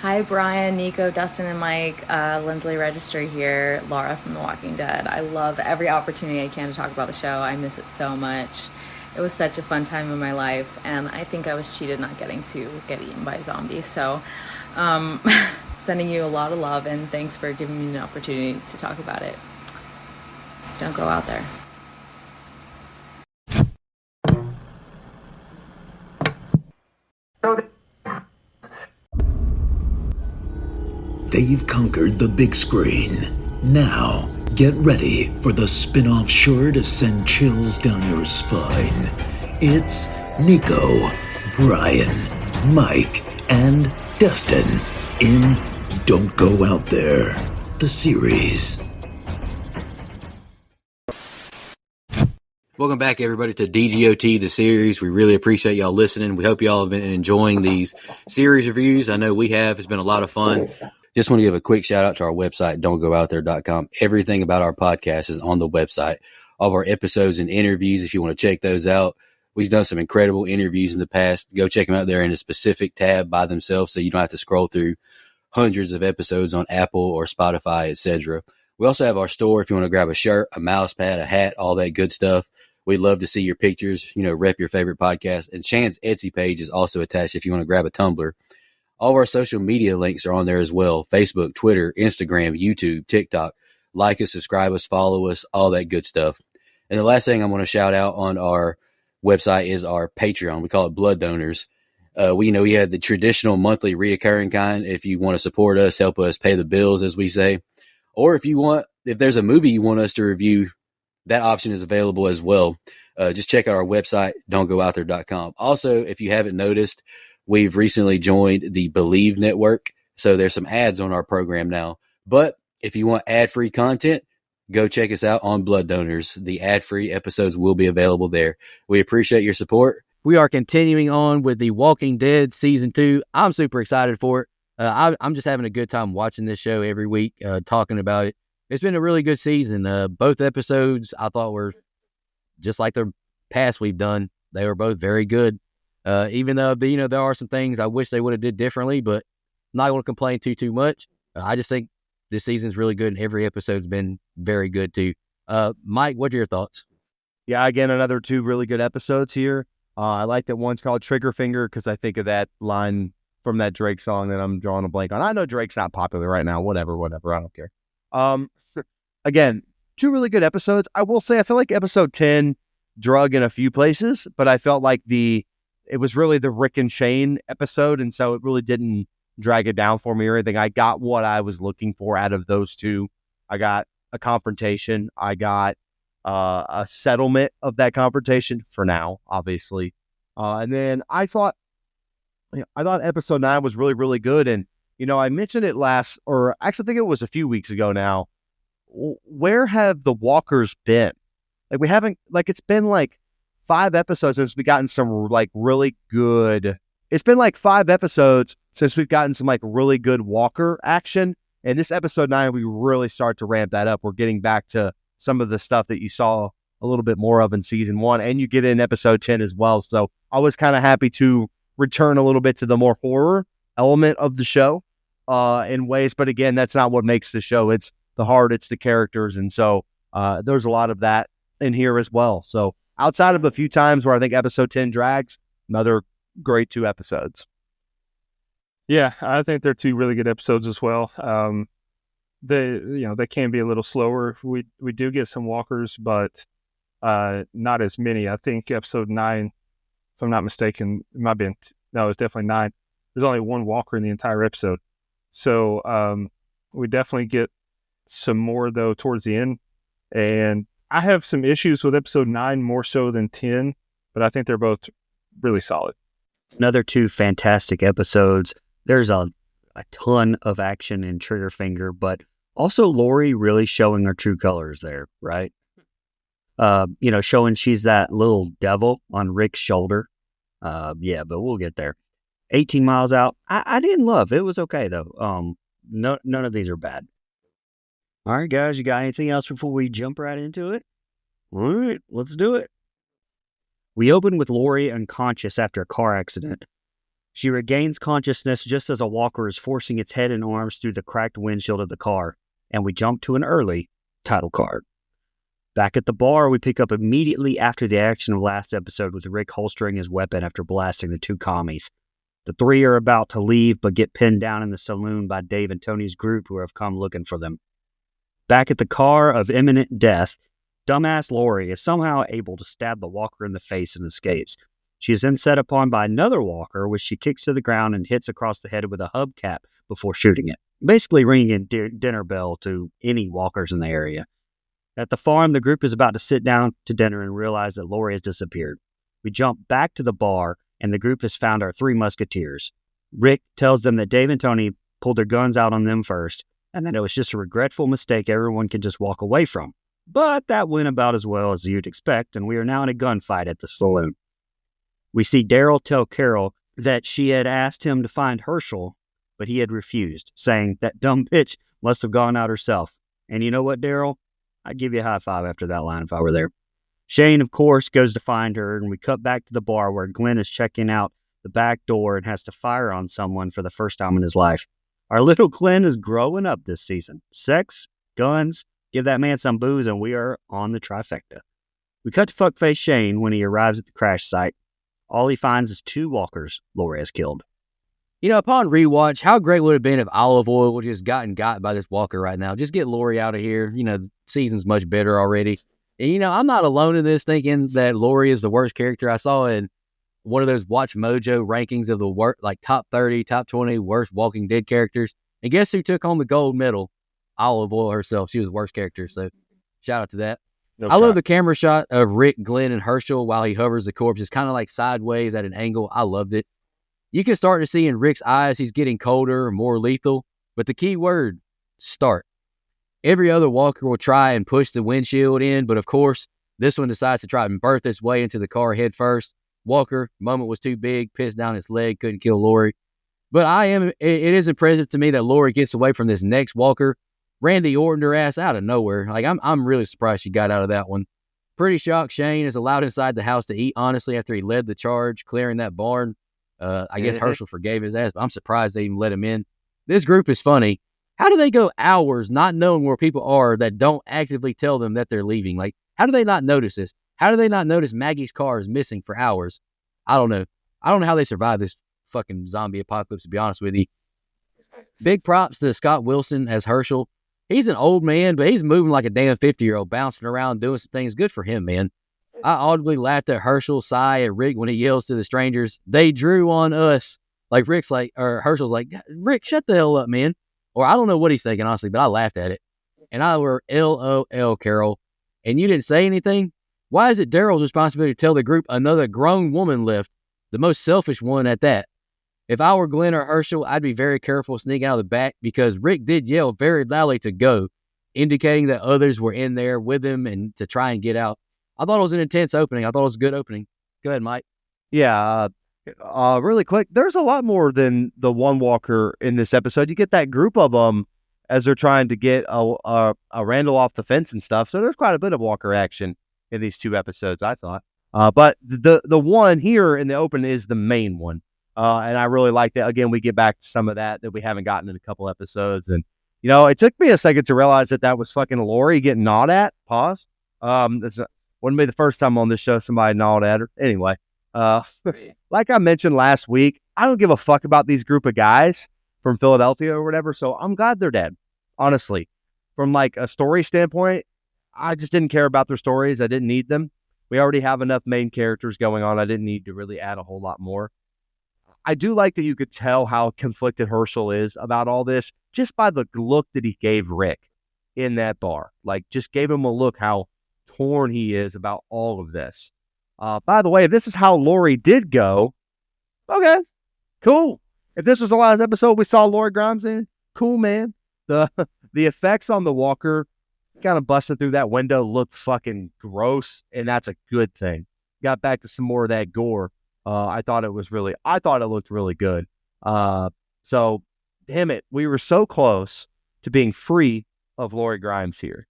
Hi, Brian, Nico, Dustin, and Mike. Lindsley Registry here. Laura from The Walking Dead. I love every opportunity I can to talk about the show. I miss it so much. It was such a fun time in my life, and I think I was cheated not getting to get eaten by zombies. So, um, sending you a lot of love, and thanks for giving me an opportunity to talk about it. Don't go out there. They've conquered the big screen. Now, get ready for the spin-off sure to send chills down your spine. It's Nico, Brian, Mike, and Dustin in Don't Go Out There, the series. Welcome back, everybody, to DGOT, the series. We really appreciate y'all listening. We hope y'all have been enjoying these series reviews. I know we have. It's been a lot of fun. Just want to give a quick shout out to our website, don'tgoouthere.com. Everything about our podcast is on the website. All of our episodes and interviews, if you want to check those out. We've done some incredible interviews in the past. Go check them out there in a specific tab by themselves so you don't have to scroll through hundreds of episodes on Apple or Spotify, etc. We also have our store if you want to grab a shirt, a mouse pad, a hat, all that good stuff. We'd love to see your pictures, rep your favorite podcast. And Shan's Etsy page is also attached if you want to grab a tumbler. All of our social media links are on there as well. Facebook, Twitter, Instagram, YouTube, TikTok. Like us, subscribe us, follow us, all that good stuff. And the last thing I want to shout out on our website is our Patreon. We call it Blood Donors. We have the traditional monthly reoccurring kind. If you want to support us, help us pay the bills, as we say. Or if there's a movie you want us to review, that option is available as well. Just check out our website, don'tgoouthere.com. Also, if you haven't noticed, we've recently joined the Believe Network, so there's some ads on our program now. But if you want ad-free content, go check us out on Blood Donors. The ad-free episodes will be available there. We appreciate your support. We are continuing on with The Walking Dead Season 2. I'm super excited for it. I'm just having a good time watching this show every week, talking about it. It's been a really good season. Both episodes I thought were just like the past we've done. They were both very good. Even though, there are some things I wish they would have did differently, but I'm not going to complain too much. I just think this season's really good, and every episode's been very good too. Mike, what are your thoughts? Yeah, again, another 2 really good episodes here. I like that one's called Trigger Finger because I think of that line from that Drake song that I'm drawing a blank on. I know Drake's not popular right now. Whatever. I don't care. Again, 2 really good episodes. I will say I feel like episode 10 drug in a few places, but I felt like it was really the Rick and Shane episode, and so it really didn't drag it down for me or anything. I got what I was looking for out of those 2. I got a confrontation. I got a settlement of that confrontation for now, obviously. And then I thought episode 9 was really, really good. And, I mentioned it I think it was a few weeks ago now. Where have the walkers been? It's been 5 episodes since we've gotten some really good. It's been 5 episodes since we've gotten some really good walker action. And this episode 9, we really start to ramp that up. We're getting back to some of the stuff that you saw a little bit more of in season 1, and you get it in episode 10 as well. So I was kind of happy to return a little bit to the more horror element of the show in ways. But again, that's not what makes the show. It's the heart, it's the characters. And so there's a lot of that in here as well. So outside of a few times where I think episode 10 drags, another great 2 episodes. Yeah, I think they're 2 really good episodes as well. They can be a little slower. We do get some walkers, but not as many. I think episode 9, if I'm not mistaken, it might have been, no, it's definitely 9. There's only 1 walker in the entire episode. So we definitely get some more, though, towards the end. And I have some issues with episode 9 more so than 10, but I think they're both really solid. Another 2 fantastic episodes. There's a ton of action in Trigger Finger, but also Lori really showing her true colors there, right? Showing she's that little devil on Rick's shoulder. But we'll get there. 18 Miles Out, I didn't love. It was okay, though. None of these are bad. All right, guys, you got anything else before we jump right into it? All right, let's do it. We open with Lori unconscious after a car accident. She regains consciousness just as a walker is forcing its head and arms through the cracked windshield of the car, and we jump to an early title card. Back at the bar, we pick up immediately after the action of last episode with Rick holstering his weapon after blasting the two commies. The three are about to leave but get pinned down in the saloon by Dave and Tony's group who have come looking for them. Back at the car of imminent death, dumbass Lori is somehow able to stab the walker in the face and escapes. She is then set upon by another walker, which she kicks to the ground and hits across the head with a hubcap before shooting it, basically ringing a dinner bell to any walkers in the area. At the farm, the group is about to sit down to dinner and realize that Lori has disappeared. We jump back to the bar, and the group has found our three musketeers. Rick tells them that Dave and Tony pulled their guns out on them first, and that it was just a regretful mistake everyone can just walk away from. But that went about as well as you'd expect, and we are now in a gunfight at the saloon. We see Daryl tell Carol that she had asked him to find Herschel, but he had refused, saying that dumb bitch must have gone out herself. And you know what, Daryl? I'd give you a high five after that line if I were there. Shane, of course, goes to find her, and we cut back to the bar where Glenn is checking out the back door and has to fire on someone for the first time in his life. Our little Glenn is growing up this season. Sex, guns, give that man some booze, and we are on the trifecta. We cut to fuckface Shane when he arrives at the crash site. All he finds is two walkers Lori has killed. Upon rewatch, how great would it have been if Olive Oil would just gotten got by this walker right now? Just get Lori out of here. The season's much better already. And, I'm not alone in this thinking that Lori is the worst character. I saw in one of those Watch Mojo rankings of the top 30, top 20 worst Walking Dead characters. And guess who took home the gold medal? Olive Oil herself. She was the worst character. So shout out to that. I love the camera shot of Rick, Glenn, and Herschel while he hovers the corpse. It's kind of like sideways at an angle. I loved it. You can start to see in Rick's eyes he's getting colder, more lethal. But the key word, start. Every other walker will try and push the windshield in, but of course, this one decides to try and birth its way into the car head first. Walker, moment was too big, pissed down its leg, couldn't kill Lori. But it is impressive to me that Lori gets away from this next walker. Randy Orton her ass out of nowhere. I'm really surprised she got out of that one. Pretty shocked Shane is allowed inside the house to eat, honestly, after he led the charge, clearing that barn. I guess Herschel forgave his ass, but I'm surprised they even let him in. This group is funny. How do they go hours not knowing where people are that don't actively tell them that they're leaving? How do they not notice this? How do they not notice Maggie's car is missing for hours? I don't know. I don't know how they survive this fucking zombie apocalypse, to be honest with you. Big props to Scott Wilson as Herschel. He's an old man, but he's moving like a damn 50-year-old, bouncing around, doing some things. Good for him, man. I audibly laughed at Herschel, sigh at Rick when he yells to the strangers, "They drew on us." Herschel's like, "Rick, shut the hell up, man." Or I don't know what he's thinking, honestly, but I laughed at it. And I were LOL, Carol. And you didn't say anything? Why is it Daryl's responsibility to tell the group another grown woman left? The most selfish one at that. If I were Glenn or Herschel, I'd be very careful sneaking out of the back because Rick did yell very loudly to go, indicating that others were in there with him and to try and get out. I thought it was an intense opening. I thought it was a good opening. Go ahead, Mike. Yeah, really quick. There's a lot more than the one walker in this episode. You get that group of them as they're trying to get a Randall off the fence and stuff. So there's quite a bit of walker action in these two episodes, I thought. But the one here in the open is the main one. And I really like that. Again, we get back to some of that we haven't gotten in a couple episodes. And, it took me a second to realize that was fucking Lori getting gnawed at. Pause. Wouldn't be the first time on this show somebody gnawed at her. Anyway, like I mentioned last week, I don't give a fuck about these group of guys from Philadelphia or whatever. So I'm glad they're dead. Honestly, from a story standpoint, I just didn't care about their stories. I didn't need them. We already have enough main characters going on. I didn't need to really add a whole lot more. I do like that you could tell how conflicted Herschel is about all this just by the look that he gave Rick in that bar. Just gave him a look how torn he is about all of this. By the way, if this is how Lori did go, okay, cool. If this was the last episode we saw Lori Grimes in, cool, man. The effects on the walker kind of busting through that window looked fucking gross, and that's a good thing. Got back to some more of that gore. I thought it looked really good. So, damn it, we were so close to being free of Lori Grimes here.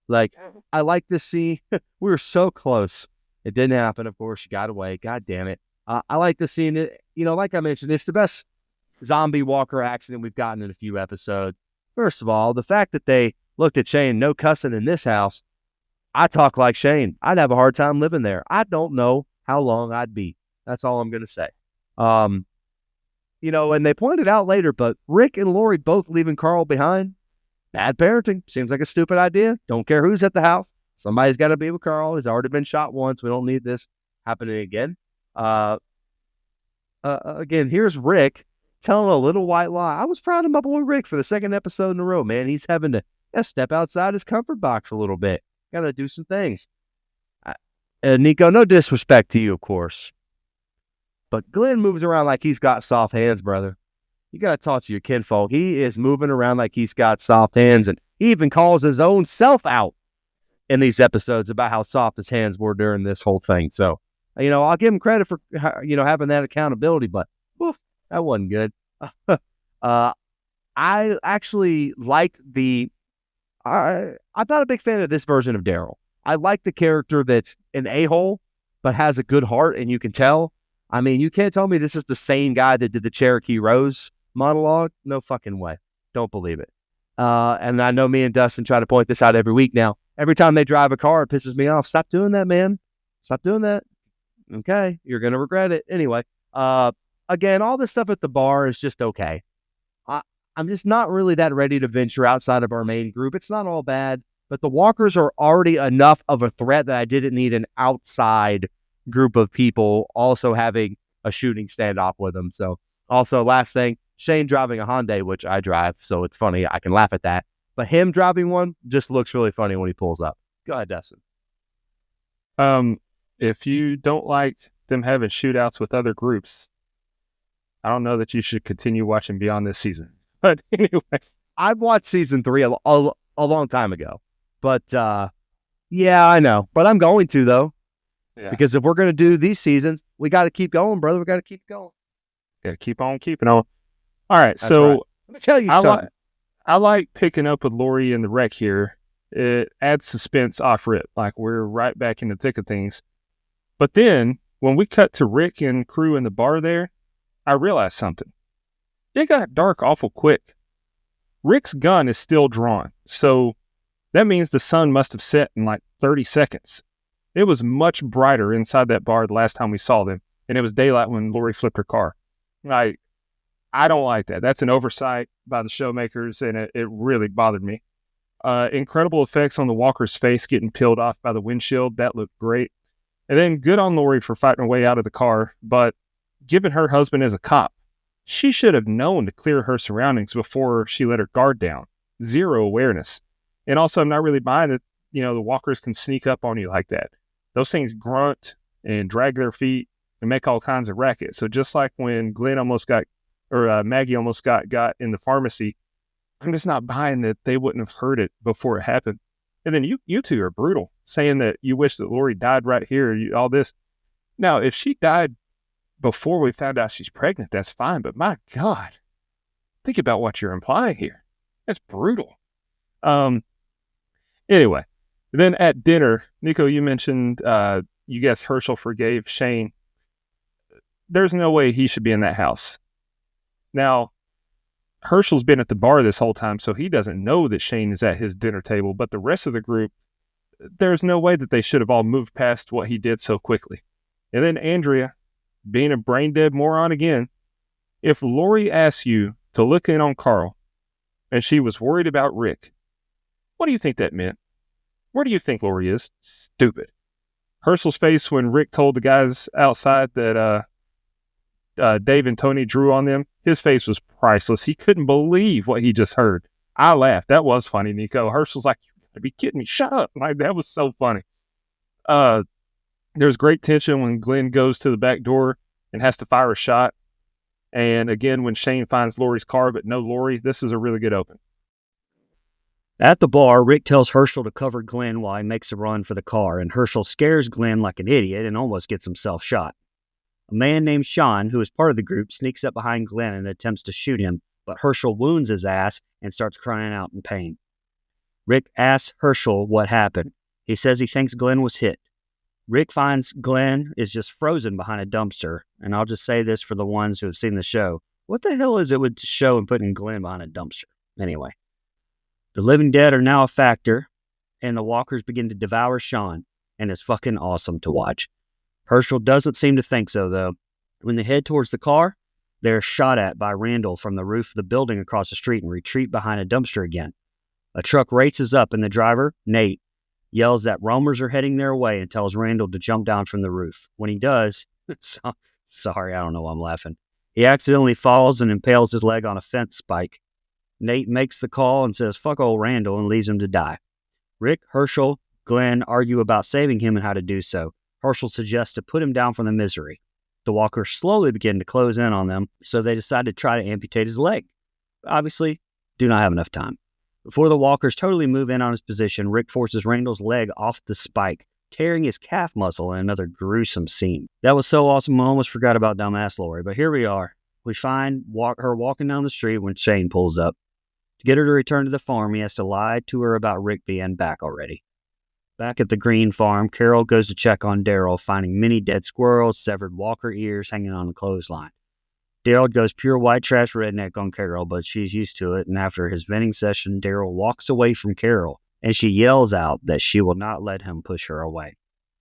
I like this scene. We were so close. It didn't happen. Of course, she got away. God damn it. I like the scene. Like I mentioned, it's the best zombie walker accident we've gotten in a few episodes. First of all, the fact that they looked at Shane, no cussing in this house. I talk like Shane. I'd have a hard time living there. I don't know how long I'd be. That's all I'm going to say. And they pointed out later, but Rick and Lori both leaving Carl behind. Bad parenting. Seems like a stupid idea. Don't care who's at the house. Somebody's got to be with Carl. He's already been shot once. We don't need this happening again. Again, here's Rick telling a little white lie. I was proud of my boy Rick for the second episode in a row, man. He's having to step outside his comfort box a little bit. Got to do some things. Nico, no disrespect to you, of course. But Glenn moves around like he's got soft hands, brother. You got to talk to your kinfolk. He is moving around like he's got soft hands, and he even calls his own self out in these episodes about how soft his hands were during this whole thing. So, I'll give him credit for, having that accountability, but that wasn't good. I actually liked I'm not a big fan of this version of Daryl. I like the character that's an a-hole, but has a good heart, and you can tell. I mean, you can't tell me this is the same guy that did the Cherokee Rose monologue. No fucking way. Don't believe it. And I know me and Dustin try to point this out every week now. Every time they drive a car, it pisses me off. Stop doing that, man. Stop doing that. Okay, you're going to regret it. Anyway, again, all this stuff at the bar is just okay. I'm just not really that ready to venture outside of our main group. It's not all bad, but the walkers are already enough of a threat that I didn't need an outside group of people also having a shooting standoff with them. So also last thing, Shane driving a Hyundai, which I drive, so it's funny. I can laugh at that. But him driving one just looks really funny when he pulls up. Go ahead, Dustin. If you don't like them having shootouts with other groups, I don't know that you should continue watching beyond this season. But anyway, I've watched season 3 a long time ago. But yeah, I know. But I'm going to, though. Yeah. Because if we're going to do these seasons, we got to keep going, brother. We got to keep going. Got to keep on keeping on. All right. That's so right. Let me tell you something. I like picking up with Lori in the wreck here. It adds suspense off rip. Like we're right back in the thick of things. But then when we cut to Rick and crew in the bar there, I realized something. It got dark awful quick. Rick's gun is still drawn. So that means the sun must have set in like 30 seconds. It was much brighter inside that bar the last time we saw them. And it was daylight when Lori flipped her car. Like, I don't like that. That's an oversight by the showmakers, and it really bothered me. Incredible effects on the walker's face getting peeled off by the windshield. That looked great. And then good on Lori for fighting her way out of the car. But given her husband as a cop, she should have known to clear her surroundings before she let her guard down. Zero awareness. And also, I'm not really buying that, the walkers can sneak up on you like that. Those things grunt and drag their feet and make all kinds of racket. So just like when Glenn Maggie almost got in the pharmacy, I'm just not buying that they wouldn't have heard it before it happened. And then you two are brutal, saying that you wish that Lori died right here, all this. Now, if she died before we found out she's pregnant, that's fine. But my God, think about what you're implying here. That's brutal. Anyway, then at dinner, Nico, you mentioned you guess Herschel forgave Shane. There's no way he should be in that house. Now, Herschel's been at the bar this whole time, so he doesn't know that Shane is at his dinner table. But the rest of the group, there's no way that they should have all moved past what he did so quickly. And then Andrea, being a brain-dead moron again, if Lori asks you to look in on Carl and she was worried about Rick, what do you think that meant? Where do you think Lori is? Stupid. Herschel's face when Rick told the guys outside that Dave and Tony drew on them, his face was priceless. He couldn't believe what he just heard. I laughed. That was funny, Nico. Herschel's like, you gotta be kidding me. Shut up. Like, that was so funny. There's great tension when Glenn goes to the back door and has to fire a shot. And again, when Shane finds Lori's car, but no Lori, this is a really good open. At the bar, Rick tells Herschel to cover Glenn while he makes a run for the car, and Herschel scares Glenn like an idiot and almost gets himself shot. A man named Sean, who is part of the group, sneaks up behind Glenn and attempts to shoot him, but Herschel wounds his ass and starts crying out in pain. Rick asks Herschel what happened. He says he thinks Glenn was hit. Rick finds Glenn is just frozen behind a dumpster. And I'll just say this for the ones who have seen the show. What the hell is it with the show and putting Glenn behind a dumpster? Anyway, the living dead are now a factor, and the walkers begin to devour Sean, and it's fucking awesome to watch. Herschel doesn't seem to think so, though. When they head towards the car, they're shot at by Randall from the roof of the building across the street and retreat behind a dumpster again. A truck races up, and the driver, Nate, yells that roamers are heading their way and tells Randall to jump down from the roof. When he does, sorry, I don't know why I'm laughing. He accidentally falls and impales his leg on a fence spike. Nate makes the call and says, fuck old Randall, and leaves him to die. Rick, Herschel, Glenn argue about saving him and how to do so. Herschel suggests to put him down from the misery. The walkers slowly begin to close in on them, so they decide to try to amputate his leg. Obviously, do not have enough time. Before the walkers totally move in on his position, Rick forces Randall's leg off the spike, tearing his calf muscle in another gruesome scene. That was so awesome, I almost forgot about dumbass Lori, but here we are. We find her walking down the street when Shane pulls up. To get her to return to the farm, he has to lie to her about Rick being back already. Back at the Green farm, Carol goes to check on Daryl, finding many dead squirrels, severed walker ears hanging on the clothesline. Daryl goes pure white trash redneck on Carol, but she's used to it, and after his venting session, Daryl walks away from Carol, and she yells out that she will not let him push her away.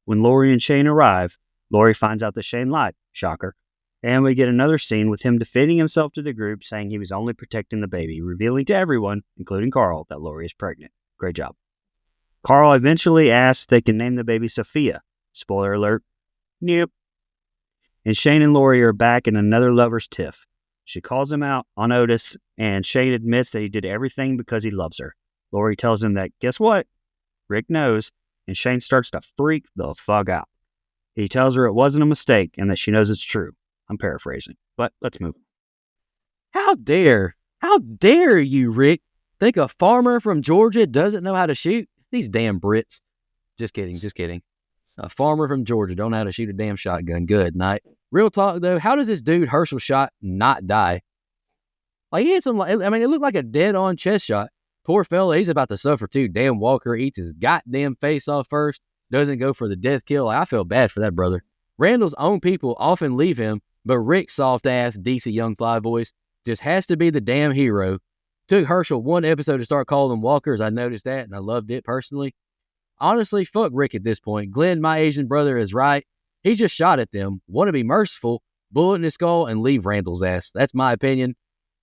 When Lori and Shane arrive, Lori finds out that Shane lied. Shocker. And we get another scene with him defending himself to the group, saying he was only protecting the baby, revealing to everyone, including Carl, that Lori is pregnant. Great job. Carl eventually asks they can name the baby Sophia. Spoiler alert. Nope. And Shane and Lori are back in another lover's tiff. She calls him out on Otis, and Shane admits that he did everything because he loves her. Lori tells him that, guess what? Rick knows, and Shane starts to freak the fuck out. He tells her it wasn't a mistake and that she knows it's true. I'm paraphrasing, but let's move. How dare you, Rick, think a farmer from Georgia doesn't know how to shoot? These damn Brits. Just kidding. A farmer from Georgia don't know how to shoot a damn shotgun. Good night. Real talk, though, how does this dude Herschel shot not die? Like, he had some, it looked like a dead-on chest shot. Poor fella, he's about to suffer, too. Damn Walker eats his goddamn face off first, doesn't go for the death kill. I feel bad for that brother. Randall's own people often leave him, but Rick's soft-ass, DC young fly voice just has to be the damn hero. Took Herschel one episode to start calling them walkers. I noticed that, and I loved it personally. Honestly, fuck Rick at this point. Glenn, my Asian brother, is right. He just shot at them, want to be merciful, bullet in his skull, and leave Randall's ass. That's my opinion.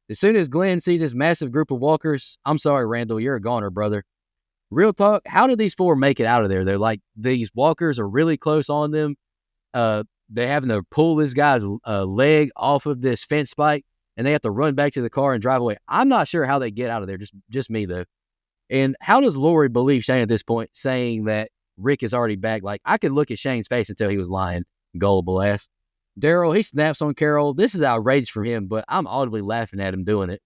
As soon as Glenn sees this massive group of walkers, I'm sorry, Randall, you're a goner, brother. Real talk, how did these four make it out of there? They're like, these walkers are really close on them. They're having to pull this guy's leg off of this fence spike, and they have to run back to the car and drive away. I'm not sure how they get out of there, just me, though. And how does Lori believe Shane at this point, saying that Rick is already back? Like, I could look at Shane's face and tell he was lying, gullible ass. Daryl, he snaps on Carol. This is outrageous for him, but I'm audibly laughing at him doing it.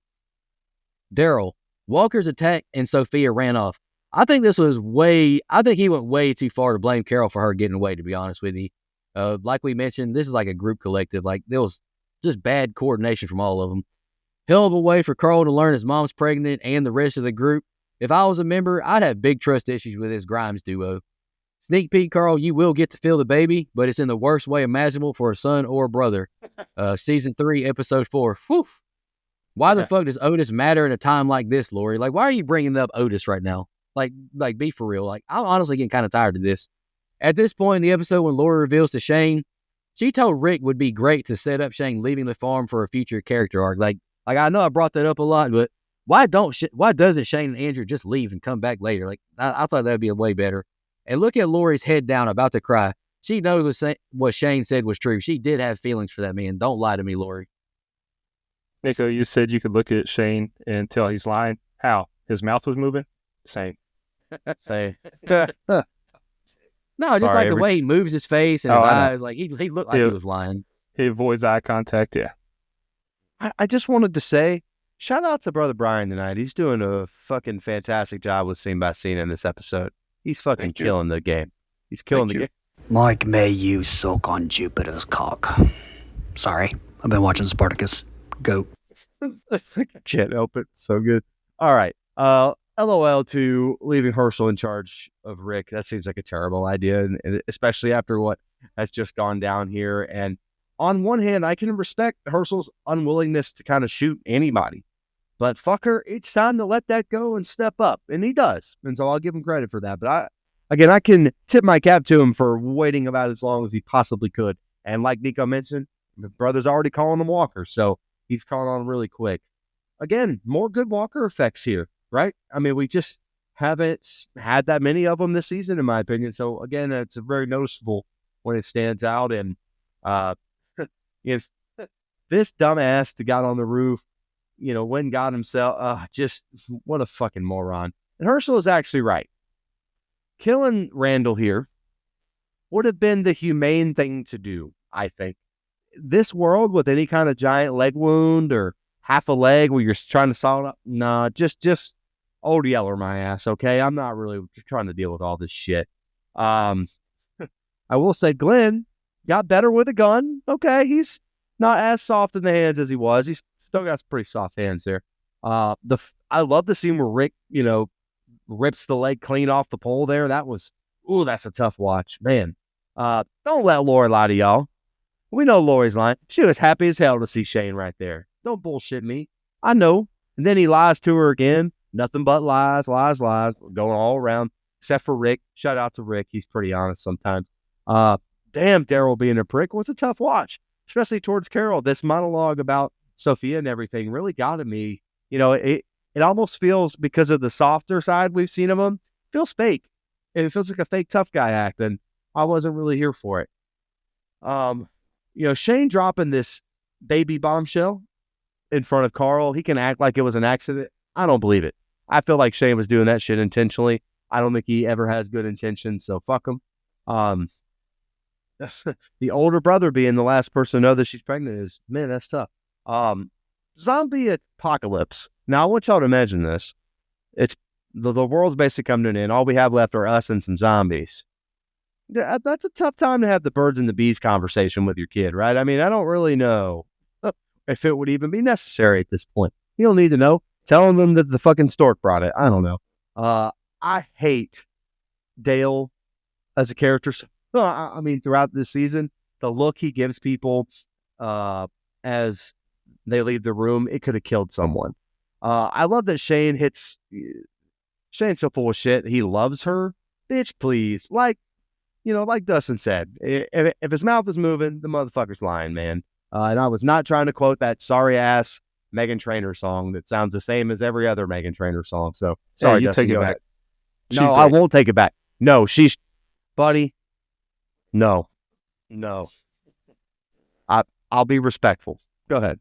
Daryl, Walker's attacked and Sophia ran off. I think he went way too far to blame Carol for her getting away, to be honest with you. Like we mentioned, this is like a group collective. Like, there was just bad coordination from all of them. Hell of a way for Carl to learn his mom's pregnant and the rest of the group. If I was a member, I'd have big trust issues with this Grimes duo. Sneak peek, Carl, you will get to feel the baby, but it's in the worst way imaginable for a son or a brother. Season 3, episode 4. Whew. Why the fuck does Otis matter in a time like this, Lori? Like, why are you bringing up Otis right now? Like, be for real. Like, I'm honestly getting kind of tired of this. At this point in the episode, when Lori reveals to Shane, she told Rick would be great to set up Shane leaving the farm for a future character arc. Like I know I brought that up a lot, but why doesn't Shane and Andrew just leave and come back later? Like, I thought that'd be way better. And look at Lori's head down, about to cry. She knows what Shane said was true. She did have feelings for that man. Don't lie to me, Lori. Nico, you said you could look at Shane and tell he's lying. How? His mouth was moving? Same. No, just like the way he moves his face and his eyes. Like, he looked like he was lying. He avoids eye contact, yeah. I just wanted to say, shout out to Brother Brian tonight. He's doing a fucking fantastic job with Scene by Scene in this episode. He's fucking killing the game. He's killing the game. Mike, may you soak on Jupiter's cock. Sorry, I've been watching Spartacus. Goat. Can't help it. So good. All right. LOL to leaving Herschel in charge of Rick. That seems like a terrible idea, and especially after what has just gone down here. And on one hand, I can respect Herschel's unwillingness to kind of shoot anybody. But fucker, it's time to let that go and step up. And he does. And so I'll give him credit for that. But I can tip my cap to him for waiting about as long as he possibly could. And like Nico mentioned, the brother's already calling him Walker. So he's calling on him really quick. Again, more good Walker effects here, right? I mean, we just haven't had that many of them this season, in my opinion. So again, it's very noticeable when it stands out. And if this dumbass that got on the roof, went got himself, just what a fucking moron. And Herschel is actually right. Killing Randall here would have been the humane thing to do, I think. This world with any kind of giant leg wound or half a leg where you're trying to saw it up, nah, just old Yeller my ass, okay? I'm not really trying to deal with all this shit. I will say Glenn got better with a gun. Okay, he's not as soft in the hands as he was. He's still got some pretty soft hands there. I love the scene where Rick, rips the leg clean off the pole there. That's a tough watch, man. Don't let Lori lie to y'all. We know Lori's lying. She was happy as hell to see Shane right there. Don't bullshit me. I know. And then he lies to her again. Nothing but lies, going all around, except for Rick. Shout out to Rick. He's pretty honest sometimes. Damn, Daryl being a prick was a tough watch, especially towards Carol. This monologue about Sophia and everything really got at me. It almost feels, because of the softer side we've seen of him, feels fake. It feels like a fake tough guy act, and I wasn't really here for it. Shane dropping this baby bombshell in front of Carl, he can act like it was an accident. I don't believe it. I feel like Shane was doing that shit intentionally. I don't think he ever has good intentions, so fuck him. The older brother being the last person to know that she's pregnant is, man, that's tough. Zombie apocalypse. Now, I want y'all to imagine this. It's the world's basically coming to an end. All we have left are us and some zombies. That's a tough time to have the birds and the bees conversation with your kid, right? I mean, I don't really know if it would even be necessary at this point. You don't need to know. Telling them that the fucking stork brought it. I don't know. I hate Dale as a character. I mean, throughout this season, the look he gives people as they leave the room, it could have killed someone. I love that Shane's so full of shit. He loves her. Bitch, please. Like Dustin said, if his mouth is moving, the motherfucker's lying, man. And I was not trying to quote that sorry-ass Meghan Trainor song that sounds the same as every other Meghan Trainor song. So, sorry, you Dustin, take it go back. ahead. No, I won't take it back. No, buddy, no. I'll be respectful. Go ahead.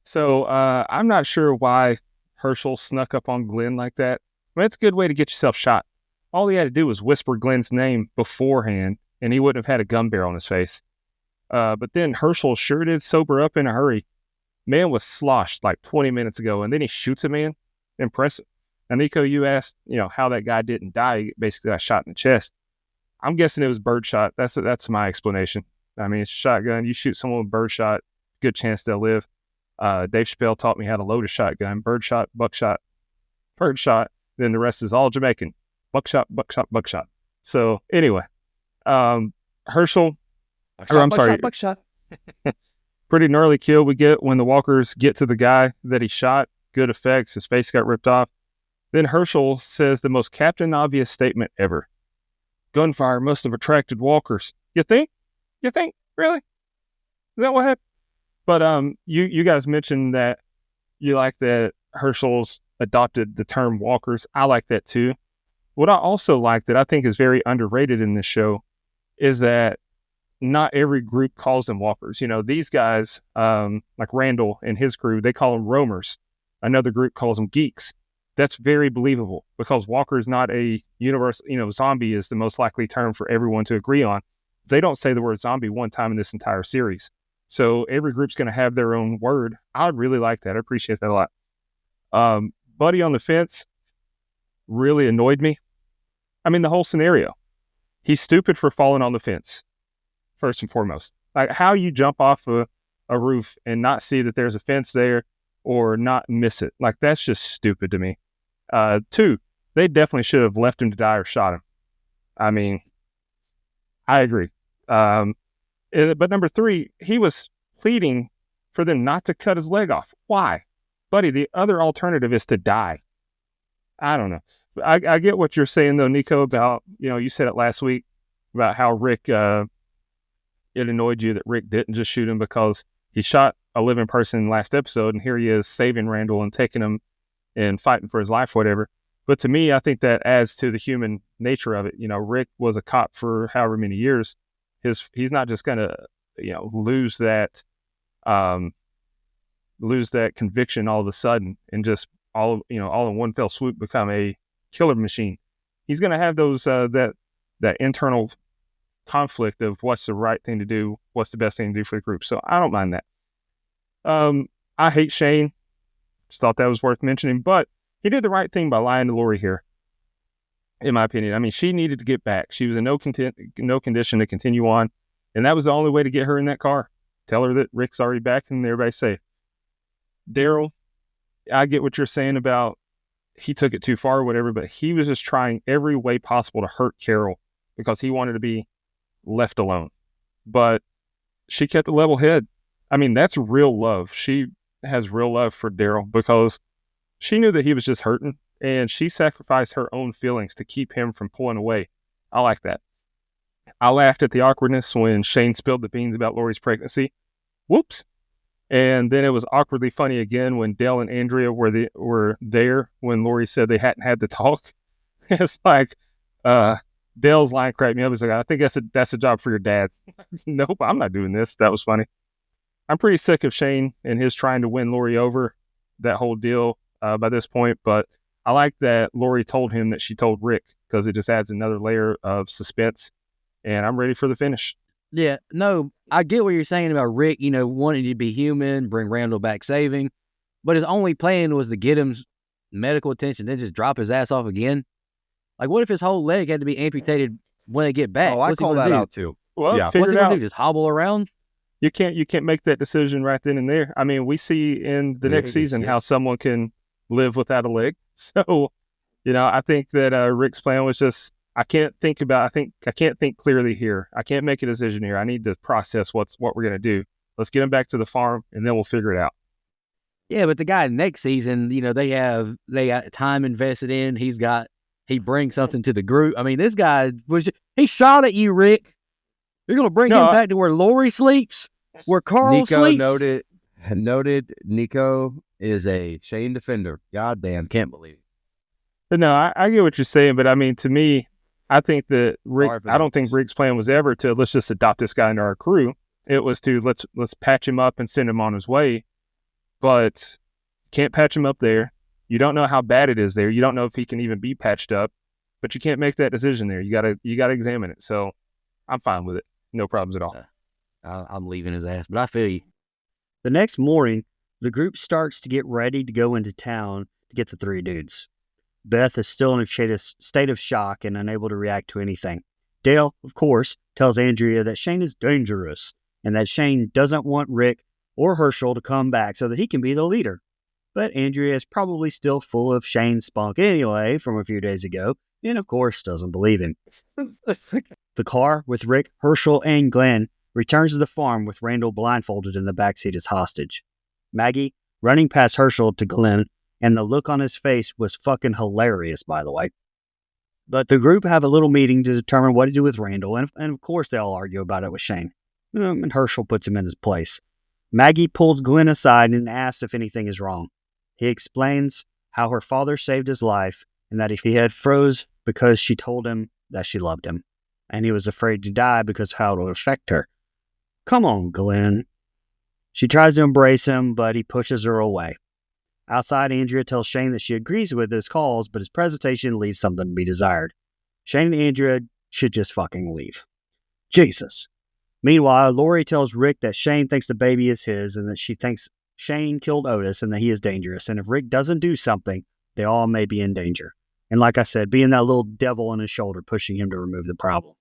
So I'm not sure why Herschel snuck up on Glenn like that. I mean, it's a good way to get yourself shot. All he had to do was whisper Glenn's name beforehand, and he wouldn't have had a gun barrel on his face. But then Herschel sure did sober up in a hurry. Man was sloshed like 20 minutes ago, and then he shoots a man. Impressive. Now, Nico, you asked, how that guy didn't die. He basically got shot in the chest. I'm guessing it was birdshot. That's my explanation. I mean, it's a shotgun. You shoot someone with birdshot, good chance they'll live. Dave Chappelle taught me how to load a shotgun. Birdshot, buckshot, birdshot. Then the rest is all Jamaican. Buckshot, buckshot, buckshot. So anyway, Herschel, Buckshot. Pretty gnarly kill we get when the walkers get to the guy that he shot. Good effects. His face got ripped off. Then Herschel says the most Captain Obvious statement ever. Gunfire must have attracted walkers. You think? Really? Is that what happened? But you guys mentioned that you like that Herschel's adopted the term walkers. I like that too. What I also like that I think is very underrated in this show is that not every group calls them walkers. These guys, like Randall and his crew, they call them roamers. Another group calls them geeks. That's very believable because walker is not a universal, zombie is the most likely term for everyone to agree on. They don't say the word zombie one time in this entire series. So every group's going to have their own word. I would really like that. I appreciate that a lot. Buddy on the fence really annoyed me. I mean, the whole scenario. He's stupid for falling on the fence, first and foremost. Like how you jump off a roof and not see that there's a fence there or not miss it. Like that's just stupid to me. 2, they definitely should have left him to die or shot him. I mean, I agree. But number 3, he was pleading for them not to cut his leg off. Why? Buddy, the other alternative is to die. I don't know. I get what you're saying, though, Nico, about, you said it last week about how Rick, it annoyed you that Rick didn't just shoot him because he shot a living person last episode, and here he is saving Randall and taking him and fighting for his life, whatever. But to me, I think that adds to the human nature of it. Rick was a cop for however many years. He's not just going to, lose that conviction all of a sudden and just all in one fell swoop become a killer machine. He's going to have those that internal conflict of what's the right thing to do, what's the best thing to do for the group. So I don't mind that. I hate Shane. Just thought that was worth mentioning, but he did the right thing by lying to Lori here, in my opinion. I mean, she needed to get back. She was in no condition to continue on, and that was the only way to get her in that car. Tell her that Rick's already back and everybody's safe. Daryl, I get what you're saying about he took it too far or whatever, but he was just trying every way possible to hurt Carol because he wanted to be left alone. But she kept a level head. I mean, that's real love. She has real love for Daryl because she knew that he was just hurting, and she sacrificed her own feelings to keep him from pulling away. I like that. I laughed at the awkwardness when Shane spilled the beans about Lori's pregnancy. Whoops. And then it was awkwardly funny again when Dale and Andrea were there when Lori said they hadn't had the talk. It's like, Dale's line cracked me up. He's like, I think that's a job for your dad. Nope, I'm not doing this. That was funny. I'm pretty sick of Shane and his trying to win Lori over, that whole deal by this point. But I like that Lori told him that she told Rick because it just adds another layer of suspense. And I'm ready for the finish. Yeah, no, I get what you're saying about Rick, wanting to be human, bring Randall back saving, but his only plan was to get him medical attention, then just drop his ass off again. Like, what if his whole leg had to be amputated when they get back? Oh, I call that out too. Well, yeah. What's he going to do, just hobble around? You can't make that decision right then and there. I mean, we see in the next season how someone can live without a leg. So, I think that Rick's plan was just, I can't think clearly here. I can't make a decision here. I need to process what we're going to do. Let's get him back to the farm, and then we'll figure it out. Yeah, but the guy next season, they got time invested in. He brings something to the group. I mean, this guy he shot at you, Rick. You're going to bring him back to where Lori sleeps, where Carl sleeps. Noted. Nico is a Shane defender. Goddamn, can't believe it. But no, I get what you're saying. But I mean, to me, I think that I don't think Rick's plan was ever to let's just adopt this guy into our crew. It was to let's patch him up and send him on his way. But can't patch him up there. You don't know how bad it is there. You don't know if he can even be patched up. But you can't make that decision there. You gotta examine it. So I'm fine with it. No problems at all. I'm leaving his ass, but I feel you. The next morning, the group starts to get ready to go into town to get the 3 dudes. Beth is still in a state of shock and unable to react to anything. Dale, of course, tells Andrea that Shane is dangerous and that Shane doesn't want Rick or Herschel to come back so that he can be the leader. But Andrea is probably still full of Shane's spunk anyway from a few days ago, and of course doesn't believe him. The car with Rick, Herschel, and Glenn returns to the farm with Randall blindfolded in the backseat as hostage. Maggie, running past Herschel to Glenn, and the look on his face was fucking hilarious, by the way. But the group have a little meeting to determine what to do with Randall, and of course they all argue about it with Shane. And Herschel puts him in his place. Maggie pulls Glenn aside and asks if anything is wrong. He explains how her father saved his life and that if he had froze because she told him that she loved him, and he was afraid to die because how it would affect her. Come on, Glenn. She tries to embrace him, but he pushes her away. Outside, Andrea tells Shane that she agrees with his calls, but his presentation leaves something to be desired. Shane and Andrea should just fucking leave. Jesus. Meanwhile, Lori tells Rick that Shane thinks the baby is his and that she thinks Shane killed Otis and that he is dangerous. And if Rick doesn't do something, they all may be in danger. And like I said, being that little devil on his shoulder, pushing him to remove the problem.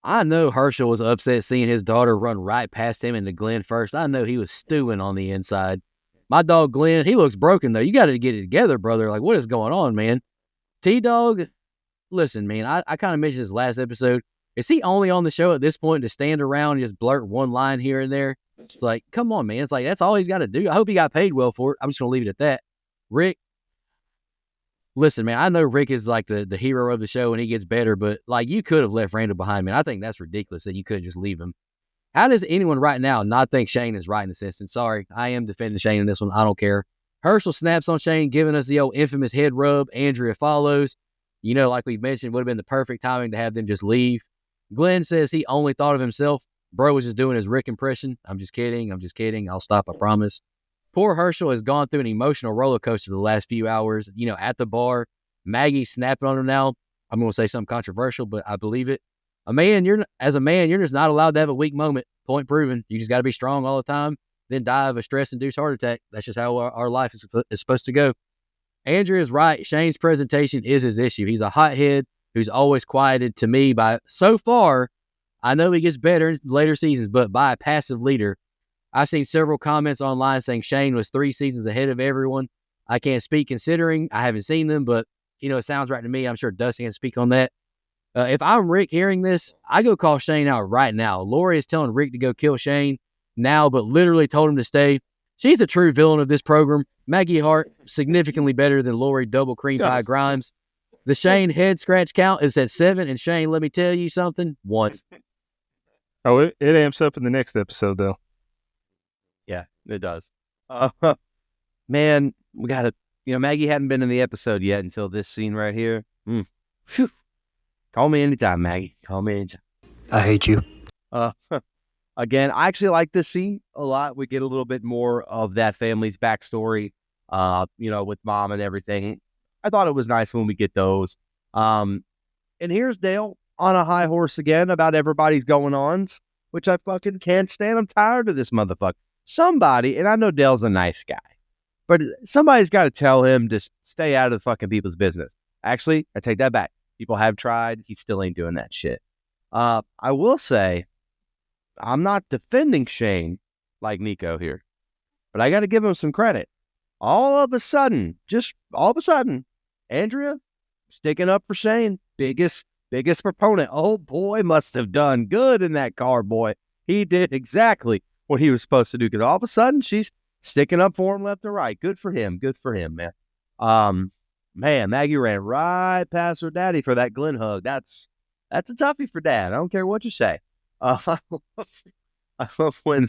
I know Herschel was upset seeing his daughter run right past him into Glenn first. I know he was stewing on the inside. My dog Glenn, he looks broken though. You got to get it together, brother. Like, what is going on, man? T-Dog, listen, man, I kind of mentioned this last episode. Is he only on the show at this point to stand around and just blurt one line here and there? It's like, come on, man. It's like, that's all he's got to do. I hope he got paid well for it. I'm just going to leave it at that. Rick, listen, man, I know Rick is like the hero of the show and he gets better, but like you could have left Randall behind, man. I think that's ridiculous that you couldn't just leave him. How does anyone right now not think Shane is right in this instance? Sorry, I am defending Shane in this one. I don't care. Herschel snaps on Shane, giving us the old infamous head rub. Andrea follows. You know, like we mentioned, would have been the perfect timing to have them just leave. Glenn says he only thought of himself. Bro was just doing his Rick impression. I'm just kidding. I'll stop, I promise. Poor Herschel has gone through an emotional roller coaster the last few hours. You know, at the bar, Maggie snapping on him now. I'm going to say something controversial, but I believe it. As a man, you're just not allowed to have a weak moment. Point proven. You just got to be strong all the time, then die of a stress-induced heart attack. That's just how our life is supposed to go. Andrea is right. Shane's presentation is his issue. He's a hothead who's always quieted to me by, so far, I know he gets better in later seasons, but by a passive leader. I've seen several comments online saying Shane was 3 seasons ahead of everyone. I can't speak considering I haven't seen them, but, you know, it sounds right to me. I'm sure Dusty can speak on that. If I'm Rick hearing this, I go call Shane out right now. Lori is telling Rick to go kill Shane now, but literally told him to stay. She's the true villain of this program. Maggie Hart, significantly better than Lori Double Cream Pie Grimes. The Shane head scratch count is at 7, and Shane, let me tell you something, 1. Oh, it amps up in the next episode, though. Yeah, it does. Man, we got to, Maggie hadn't been in the episode yet until this scene right here. Phew. Call me anytime, Maggie. Call me anytime. I hate you. Again, I actually like this scene a lot. We get a little bit more of that family's backstory, with mom and everything. I thought it was nice when we get those. And here's Dale on a high horse again about everybody's going-ons, which I fucking can't stand. I'm tired of this motherfucker. Somebody, and I know Dale's a nice guy, but somebody's got to tell him to stay out of the fucking people's business. Actually, I take that back. People have tried. He still ain't doing that shit. I will say, I'm not defending Shane like Nico here, but I got to give him some credit. All of a sudden, Andrea sticking up for Shane, biggest proponent. Oh boy, must have done good in that car, boy. He did exactly what he was supposed to do, because all of a sudden she's sticking up for him left and right. Good for him, man. Man, Maggie ran right past her daddy for that Glenn hug. That's a toughie for dad. I don't care what you say. When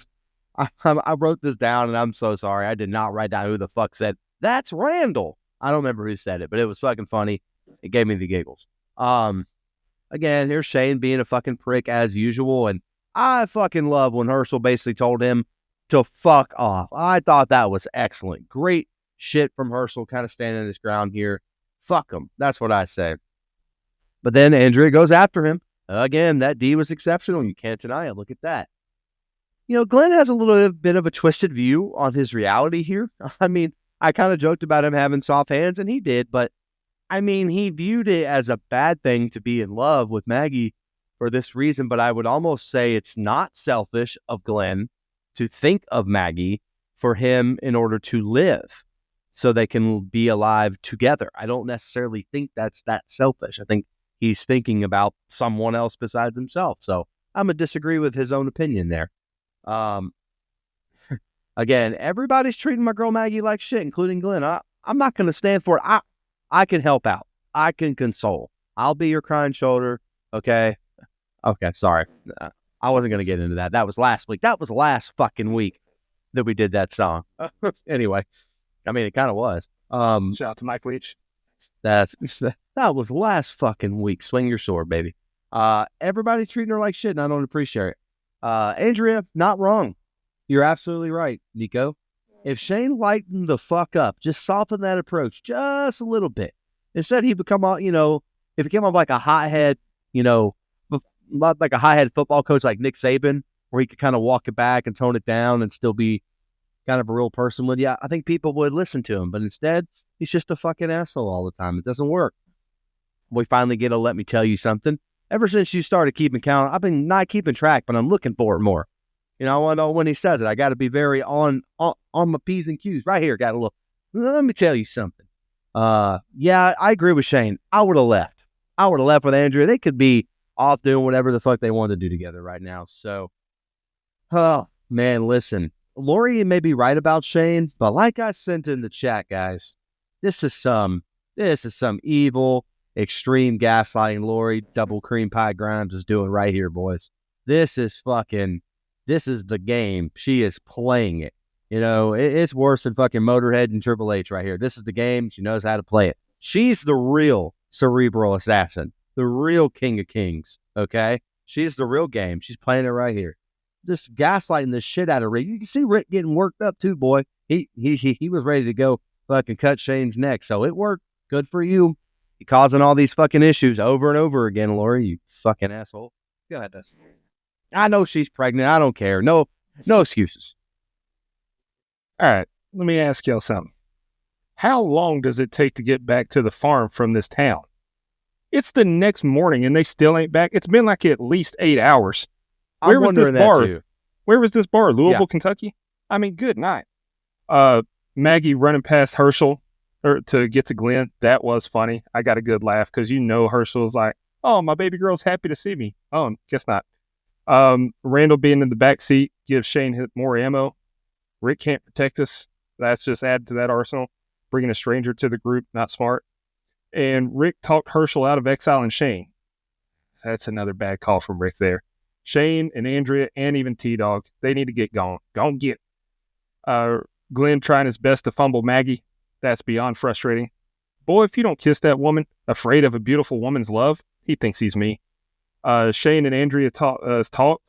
I wrote this down, and I'm so sorry, I did not write down who the fuck said, "That's Randall." I don't remember who said it, but it was fucking funny. It gave me the giggles. Again, here's Shane being a fucking prick as usual, and I fucking love when Herschel basically told him to fuck off. I thought that was excellent. Great shit from Herschel, kind of standing his ground here. Fuck him. That's what I say. But then Andrea goes after him. Again, that D was exceptional. You can't deny it. Look at that. Glenn has a little bit of a twisted view on his reality here. I mean, I kind of joked about him having soft hands, and he did, but I mean, he viewed it as a bad thing to be in love with Maggie for this reason, but I would almost say it's not selfish of Glenn to think of Maggie for him in order to live so they can be alive together. I don't necessarily think that's that selfish. I think he's thinking about someone else besides himself. So I'm going to disagree with his own opinion there. Again, everybody's treating my girl Maggie like shit, including Glenn. I'm not going to stand for it. I can help out. I can console. I'll be your crying shoulder. Okay, sorry. I wasn't going to get into that. That was last week. That was last fucking week that we did that song. Anyway, I mean, it kind of was. Shout out to Mike Leach. That was last fucking week. Swing your sword, baby. Everybody's treating her like shit, and I don't appreciate it. Andrea, not wrong. You're absolutely right, Nico. If Shane lightened the fuck up, just soften that approach just a little bit. Instead, he become if he came off like a hothead, like a hothead football coach like Nick Saban, where he could kind of walk it back and tone it down and still be kind of a real person with you, I think people would listen to him. But instead, he's just a fucking asshole all the time. It doesn't work. We finally get a let me tell you something. Ever since you started keeping count, I've been not keeping track, but I'm looking for it more. I want to know when he says it. I got to be very on my P's and Q's. Right here, got a little. Let me tell you something. Yeah, I agree with Shane. I would have left. I would have left with Andrea. They could be off doing whatever the fuck they want to do together right now. So, oh, man, listen. Lori may be right about Shane, but like I sent in the chat, guys, this is some evil, extreme gaslighting Lori double cream pie Grimes is doing right here, boys. This is the game. She is playing it. It's worse than fucking Motorhead and Triple H right here. This is the game. She knows how to play it. She's the real cerebral assassin, the real king of kings, okay? She's the real game. She's playing it right here. Just gaslighting the shit out of Rick. You can see Rick getting worked up too, boy. He was ready to go fucking cut Shane's neck, so it worked. Good for you. You're causing all these fucking issues over and over again, Lori, you fucking asshole. Go ahead, Dustin. I know she's pregnant. I don't care. No excuses. All right, let me ask y'all something. How long does it take to get back to the farm from this town? It's the next morning and they still ain't back. It's been like at least 8 hours. Where was this bar? Where was this bar? Louisville, Kentucky? I mean, good night. Maggie running past Herschel to get to Glenn. That was funny. I got a good laugh because Herschel's like, oh, my baby girl's happy to see me. Oh, guess not. Randall being in the back seat gives Shane more ammo. Rick can't protect us. That's just added to that arsenal. Bringing a stranger to the group, not smart. And Rick talked Herschel out of exiling Shane. That's another bad call from Rick there. Shane and Andrea and even T-Dog, they need to get gone. Gone get. Glenn trying his best to fumble Maggie. That's beyond frustrating. Boy, if you don't kiss that woman, afraid of a beautiful woman's love, he thinks he's me. Shane and Andrea talk.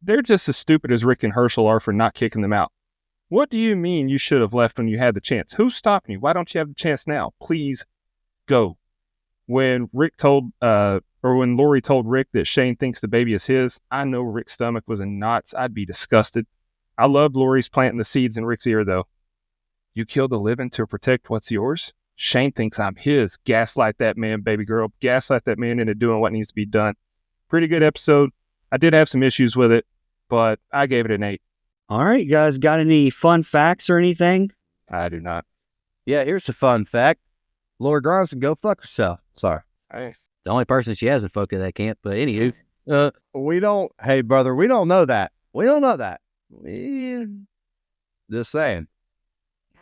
They're just as stupid as Rick and Herschel are for not kicking them out. What do you mean you should have left when you had the chance? Who's stopping you? Why don't you have the chance now? Please go. When Lori told Rick that Shane thinks the baby is his, I know Rick's stomach was in knots. I'd be disgusted. I loved Lori's planting the seeds in Rick's ear, though. You killed the living to protect what's yours? Shane thinks I'm his. Gaslight that man, baby girl. Gaslight that man into doing what needs to be done. Pretty good episode. I did have some issues with it, but I gave it an 8. All right, you guys got any fun facts or anything? I do not. Yeah, here's a fun fact. Laura Grimes can go fuck herself. Sorry. Nice. The only person she hasn't fucked at that camp, but anywho. Hey, brother, we don't know that. Just saying.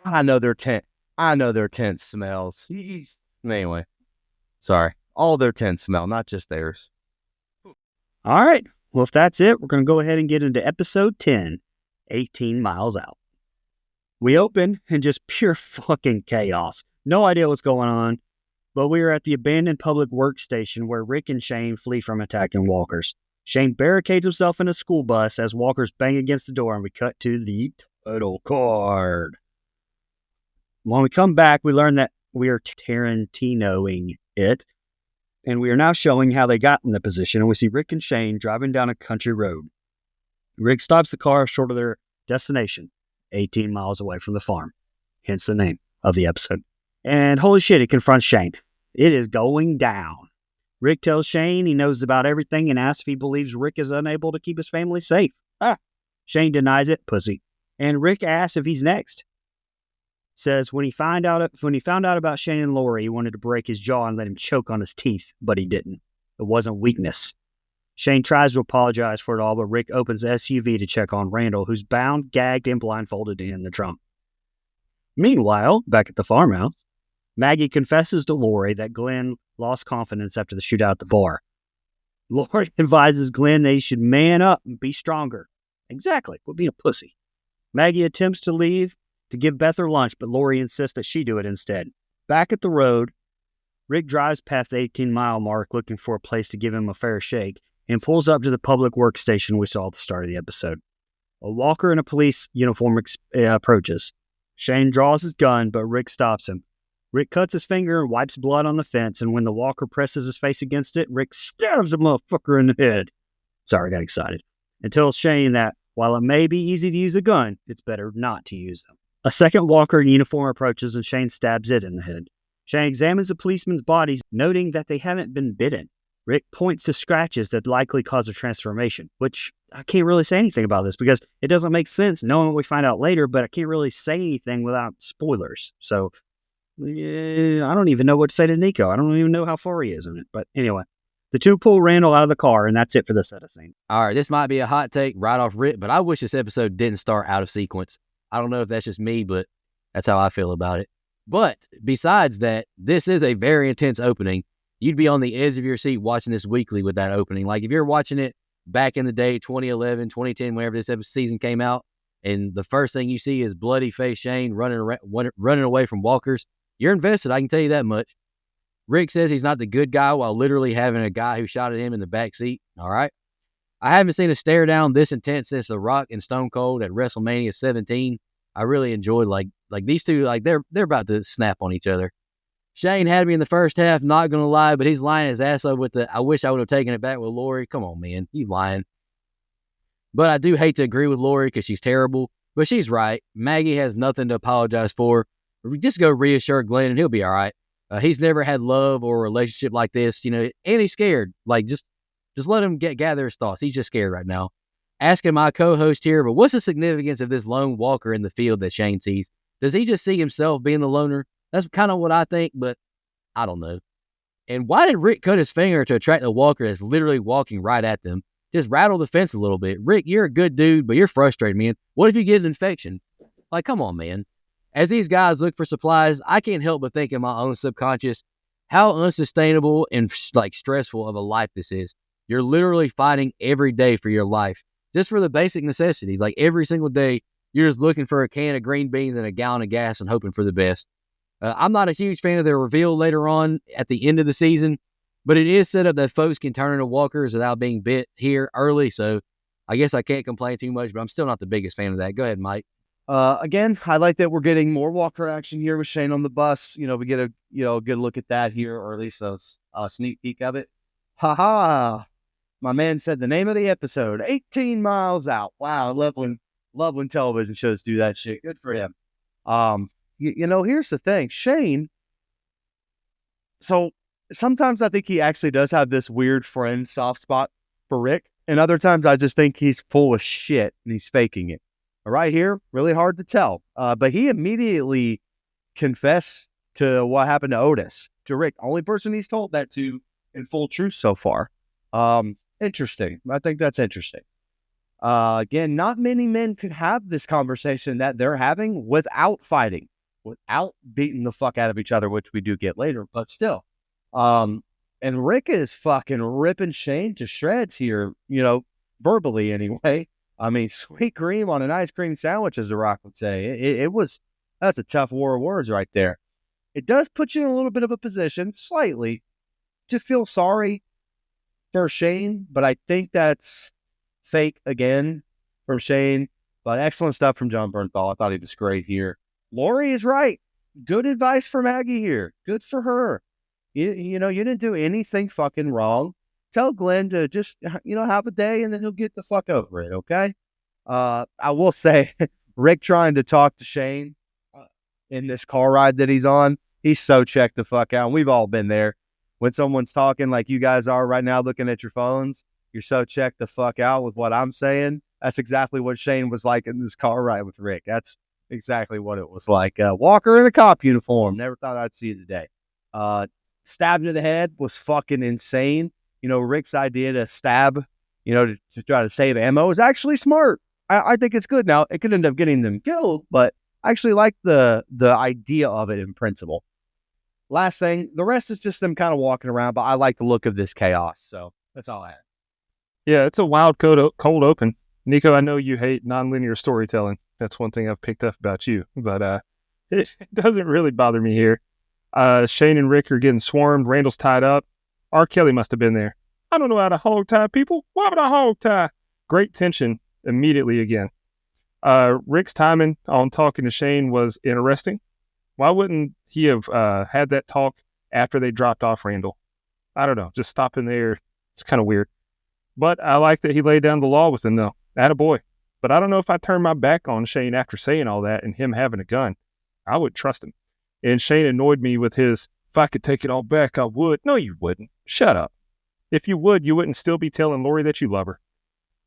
I know their tent smells. Anyway, sorry. All their tents smell, not just theirs. All right. Well, if that's it, we're going to go ahead and get into episode 10, 18 Miles Out. We open in just pure fucking chaos. No idea what's going on, but we are at the abandoned public works station where Rick and Shane flee from attacking walkers. Shane barricades himself in a school bus as walkers bang against the door, and we cut to the title card. When we come back, we learn that we are Tarantinoing it, and we are now showing how they got in the position, and we see Rick and Shane driving down a country road. Rick stops the car short of their destination, 18 miles away from the farm, hence the name of the episode. And holy shit, he confronts Shane. It is going down. Rick tells Shane he knows about everything and asks if he believes Rick is unable to keep his family safe. Shane denies it, pussy. And Rick asks if he's next. Says when he found out about Shane and Lori, he wanted to break his jaw and let him choke on his teeth, but he didn't. It wasn't weakness. Shane tries to apologize for it all, but Rick opens the SUV to check on Randall, who's bound, gagged, and blindfolded in the trunk. Meanwhile, back at the farmhouse, Maggie confesses to Lori that Glenn lost confidence after the shootout at the bar. Lori advises Glenn that he should man up and be stronger. Exactly, quit being a pussy. Maggie attempts to leave to give Beth her lunch, but Lori insists that she do it instead. Back at the road, Rick drives past the 18-mile mark looking for a place to give him a fair shake and pulls up to the public works station we saw at the start of the episode. A walker in a police uniform approaches. Shane draws his gun, but Rick stops him. Rick cuts his finger and wipes blood on the fence, and when the walker presses his face against it, Rick stabs the motherfucker in the head. Sorry, I got excited. And tells Shane that while it may be easy to use a gun, it's better not to use them. A second walker in uniform approaches, and Shane stabs it in the head. Shane examines the policemen's bodies, noting that they haven't been bitten. Rick points to scratches that likely cause a transformation, which I can't really say anything about this because it doesn't make sense knowing what we find out later, but I can't really say anything without spoilers. So I don't even know what to say to Nico. I don't even know how far he is in it. But anyway, the two pull Randall out of the car, and that's it for the set of scene. All right, this might be a hot take right off rip, but I wish this episode didn't start out of sequence. I don't know if that's just me, but that's how I feel about it. But besides that, this is a very intense opening. You'd be on the edge of your seat watching this weekly with that opening. Like if you're watching it back in the day, 2011, 2010, whenever this season came out, and the first thing you see is bloody face Shane running away from walkers, you're invested, I can tell you that much. Rick says he's not the good guy while literally having a guy who shot at him in the back seat. All right. I haven't seen a stare down this intense since The Rock and Stone Cold at WrestleMania 17. I really enjoyed like these two, like they're about to snap on each other. Shane had me in the first half, not going to lie, but he's lying his ass off with I wish I would have taken it back with Lori. Come on, man. You lying. But I do hate to agree with Lori because she's terrible, but she's right. Maggie has nothing to apologize for. Just go reassure Glenn and he'll be all right. He's never had love or a relationship like this, and he's scared. Like, just let him gather his thoughts. He's just scared right now. Asking my co-host here, but what's the significance of this lone walker in the field that Shane sees? Does he just see himself being the loner? That's kind of what I think, but I don't know. And why did Rick cut his finger to attract the walker that's literally walking right at them? Just rattle the fence a little bit. Rick, you're a good dude, but you're frustrated, man. What if you get an infection? Like, come on, man. As these guys look for supplies, I can't help but think in my own subconscious how unsustainable and stressful of a life this is. You're literally fighting every day for your life, just for the basic necessities. Like every single day, you're just looking for a can of green beans and a gallon of gas and hoping for the best. I'm not a huge fan of the reveal later on at the end of the season, but it is set up that folks can turn into walkers without being bit here early. So I guess I can't complain too much, but I'm still not the biggest fan of that. Go ahead, Mike. Again, I like that we're getting more walker action here with Shane on the bus. We get a good look at that here, or at least a sneak peek of it. Ha! My man said the name of the episode, 18 Miles Out. Wow, I love when television shows do that shit. Good for him. Here's the thing, Shane. So sometimes I think he actually does have this weird friend soft spot for Rick, and other times I just think he's full of shit and he's faking it. Right here, really hard to tell. But he immediately confessed to what happened to Otis, to Rick. Only person he's told that to in full truth so far. Interesting. I think that's interesting. Again, not many men could have this conversation that they're having without fighting, without beating the fuck out of each other, which we do get later, but still. And Rick is fucking ripping Shane to shreds here, verbally anyway. I mean, sweet cream on an ice cream sandwich, as The Rock would say. That's a tough war of words right there. It does put you in a little bit of a position, slightly, to feel sorry for Shane, but I think that's fake again from Shane. But excellent stuff from John Bernthal. I thought he was great here. Lori is right. Good advice for Maggie here. Good for her. You didn't do anything fucking wrong. Tell Glenn to just, have a day and then he'll get the fuck over it, okay? I will say, Rick trying to talk to Shane in this car ride that he's on, he's so checked the fuck out. And we've all been there. When someone's talking like you guys are right now looking at your phones, you're so checked the fuck out with what I'm saying. That's exactly what Shane was like in this car ride with Rick. That's exactly what it was like. Walker in a cop uniform. Never thought I'd see it today. Stabbed to the head was fucking insane. Rick's idea to stab, to try to save ammo is actually smart. I think it's good. Now, it could end up getting them killed, but I actually like the idea of it in principle. Last thing, the rest is just them kind of walking around, but I like the look of this chaos. So that's all I have. Yeah, it's a wild, cold open. Nico, I know you hate nonlinear storytelling. That's one thing I've picked up about you, but it doesn't really bother me here. Shane and Rick are getting swarmed. Randall's tied up. R. Kelly must have been there. I don't know how to hog tie people. Why would I hog tie? Great tension immediately again. Rick's timing on talking to Shane was interesting. Why wouldn't he have had that talk after they dropped off Randall? I don't know. Just stopping there. It's kind of weird. But I like that he laid down the law with him, though. Attaboy. But I don't know if I turned my back on Shane after saying all that and him having a gun. I would trust him. And Shane annoyed me with his, if I could take it all back, I would. No, you wouldn't. Shut up. If you would, you wouldn't still be telling Lori that you love her.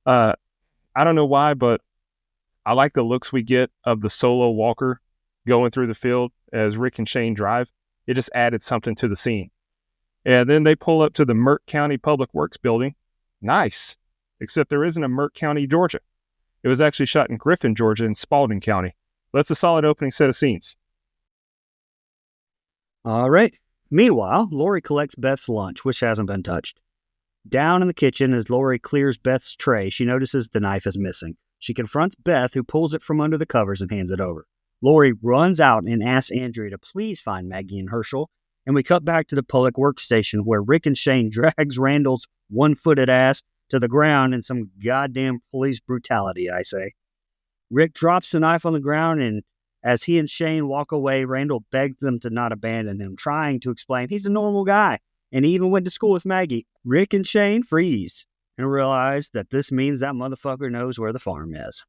I don't know why, but I like the looks we get of the solo walker going through the field as Rick and Shane drive. It just added something to the scene. And then they pull up to the Merck County Public Works building. Nice. Except there isn't a Merck County, Georgia. It was actually shot in Griffin, Georgia, in Spalding County. That's a solid opening set of scenes. All right. Meanwhile, Lori collects Beth's lunch, which hasn't been touched. Down in the kitchen, as Lori clears Beth's tray, she notices the knife is missing. She confronts Beth, who pulls it from under the covers and hands it over. Lori runs out and asks Andrea to please find Maggie and Herschel, and we cut back to the public workstation where Rick and Shane drags Randall's one-footed ass to the ground in some goddamn police brutality, I say. Rick drops the knife on the ground, and as he and Shane walk away, Randall begs them to not abandon him, trying to explain he's a normal guy, and he even went to school with Maggie. Rick and Shane freeze and realize that this means that motherfucker knows where the farm is.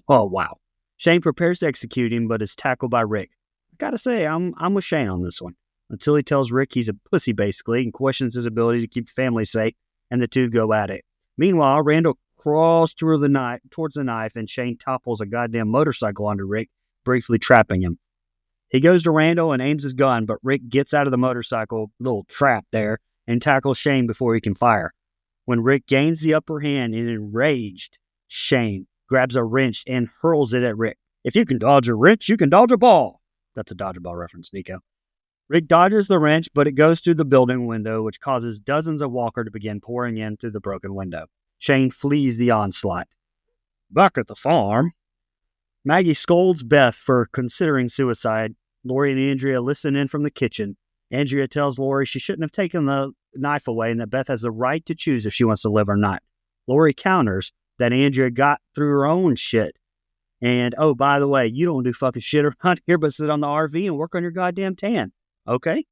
Oh, wow. Shane prepares to execute him, but is tackled by Rick. I gotta say, I'm with Shane on this one. Until he tells Rick he's a pussy, basically, and questions his ability to keep the family safe, and the two go at it. Meanwhile, Randall crawls towards the knife, and Shane topples a goddamn motorcycle onto Rick, briefly trapping him. He goes to Randall and aims his gun, but Rick gets out of the motorcycle, little trap there, and tackles Shane before he can fire. When Rick gains the upper hand, an enraged Shane grabs a wrench and hurls it at Rick. If you can dodge a wrench, you can dodge a ball. That's a dodgeball reference, Nico. Rick dodges the wrench, but it goes through the building window, which causes dozens of walkers to begin pouring in through the broken window. Shane flees the onslaught. Back at the farm, Maggie scolds Beth for considering suicide. Lori and Andrea listen in from the kitchen. Andrea tells Lori she shouldn't have taken the knife away and that Beth has the right to choose if she wants to live or not. Lori counters that Andrea got through her own shit. And, oh, by the way, you don't do fucking shit around here but sit on the RV and work on your goddamn tan. Okay?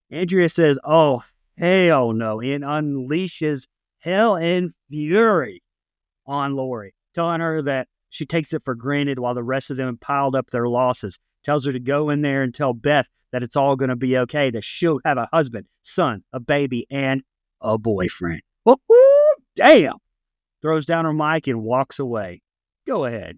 Andrea says, oh, hell no, and unleashes hell and fury on Lori, telling her that she takes it for granted while the rest of them piled up their losses. Tells her to go in there and tell Beth that it's all going to be okay, that she'll have a husband, son, a baby, and a boyfriend. Woo-hoo, damn! Throws down her mic and walks away. Go ahead.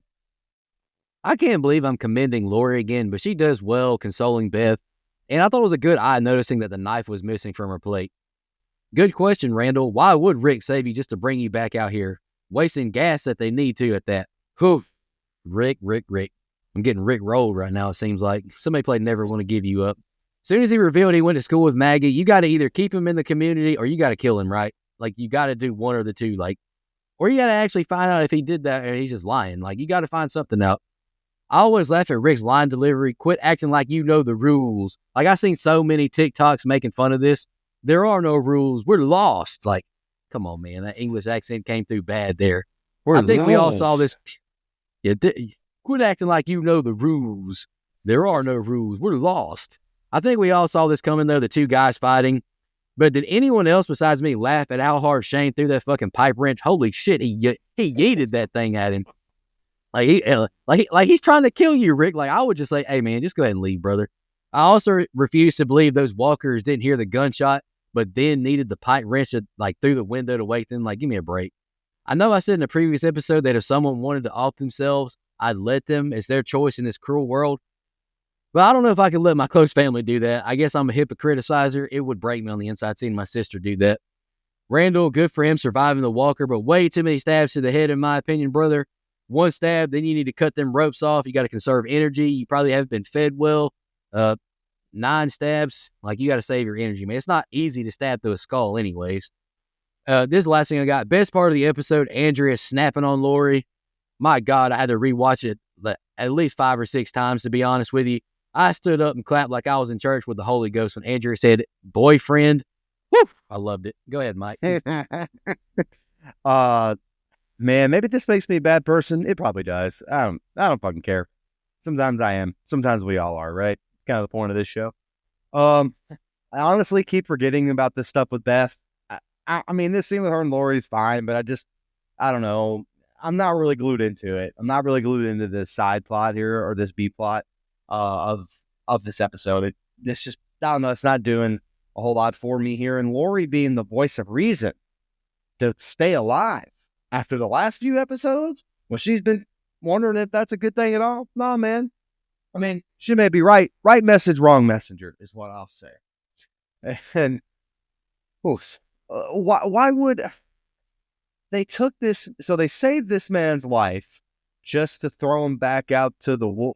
I can't believe I'm commending Lori again, but she does well consoling Beth. And I thought it was a good eye noticing that the knife was missing from her plate. Good question, Randall. Why would Rick save you just to bring you back out here? Wasting gas that they need to at that. Whew. Rick. I'm getting Rick rolled right now, it seems like. Somebody played Never Want to Give You Up. As soon as he revealed he went to school with Maggie, you got to either keep him in the community or you got to kill him, right? Like, you got to do one or the two. Like, or you got to actually find out if he did that or he's just lying. Like, you got to find something out. I always laugh at Rick's line delivery. Quit acting like you know the rules. Like, I've seen so many TikToks making fun of this. There are no rules. We're lost. Like, come on, man. That English accent came through bad there. I think we all saw this. Yeah, quit acting like you know the rules. There are no rules. We're lost. I think we all saw this coming, though, the two guys fighting. But did anyone else besides me laugh at how hard Shane threw that fucking pipe wrench? Holy shit, he yeeted that thing at him. Like he's trying to kill you, Rick. Like, I would just say, hey, man, just go ahead and leave, brother. I also refuse to believe those walkers didn't hear the gunshot, but then needed the pipe wrench to, like, through the window to wake them. Like, give me a break. I know I said in a previous episode that if someone wanted to off themselves, I'd let them. It's their choice in this cruel world. But I don't know if I could let my close family do that. I guess I'm a hypocriticizer. It would break me on the inside seeing my sister do that. Randall, good for him surviving the walker, but way too many stabs to the head, in my opinion, brother. One stab, then you need to cut them ropes off. You got to conserve energy. You probably haven't been fed well. 9 stabs, like, you got to save your energy, man. It's not easy to stab through a skull anyways. This is the last thing I got. Best part of the episode, Andrea snapping on Lori. My God, I had to rewatch it at least 5 or 6 times, to be honest with you. I stood up and clapped like I was in church with the Holy Ghost when Andrea said, boyfriend. Woo! I loved it. Go ahead, Mike. Man, maybe this makes me a bad person. It probably does. I don't fucking care. Sometimes I am. Sometimes we all are, right? It's kind of the point of this show. I honestly keep forgetting about this stuff with Beth. I mean, this scene with her and Lori is fine, but I don't know. I'm not really glued into it. I'm not really glued into this side plot here or this B plot of this episode. It's just, I don't know. It's not doing a whole lot for me here. And Lori being the voice of reason to stay alive after the last few episodes, when she's been wondering if that's a good thing at all. Nah, man. I mean, she may be right. Right message, wrong messenger is what I'll say. And why would they took this? So they saved this man's life just to throw him back out to the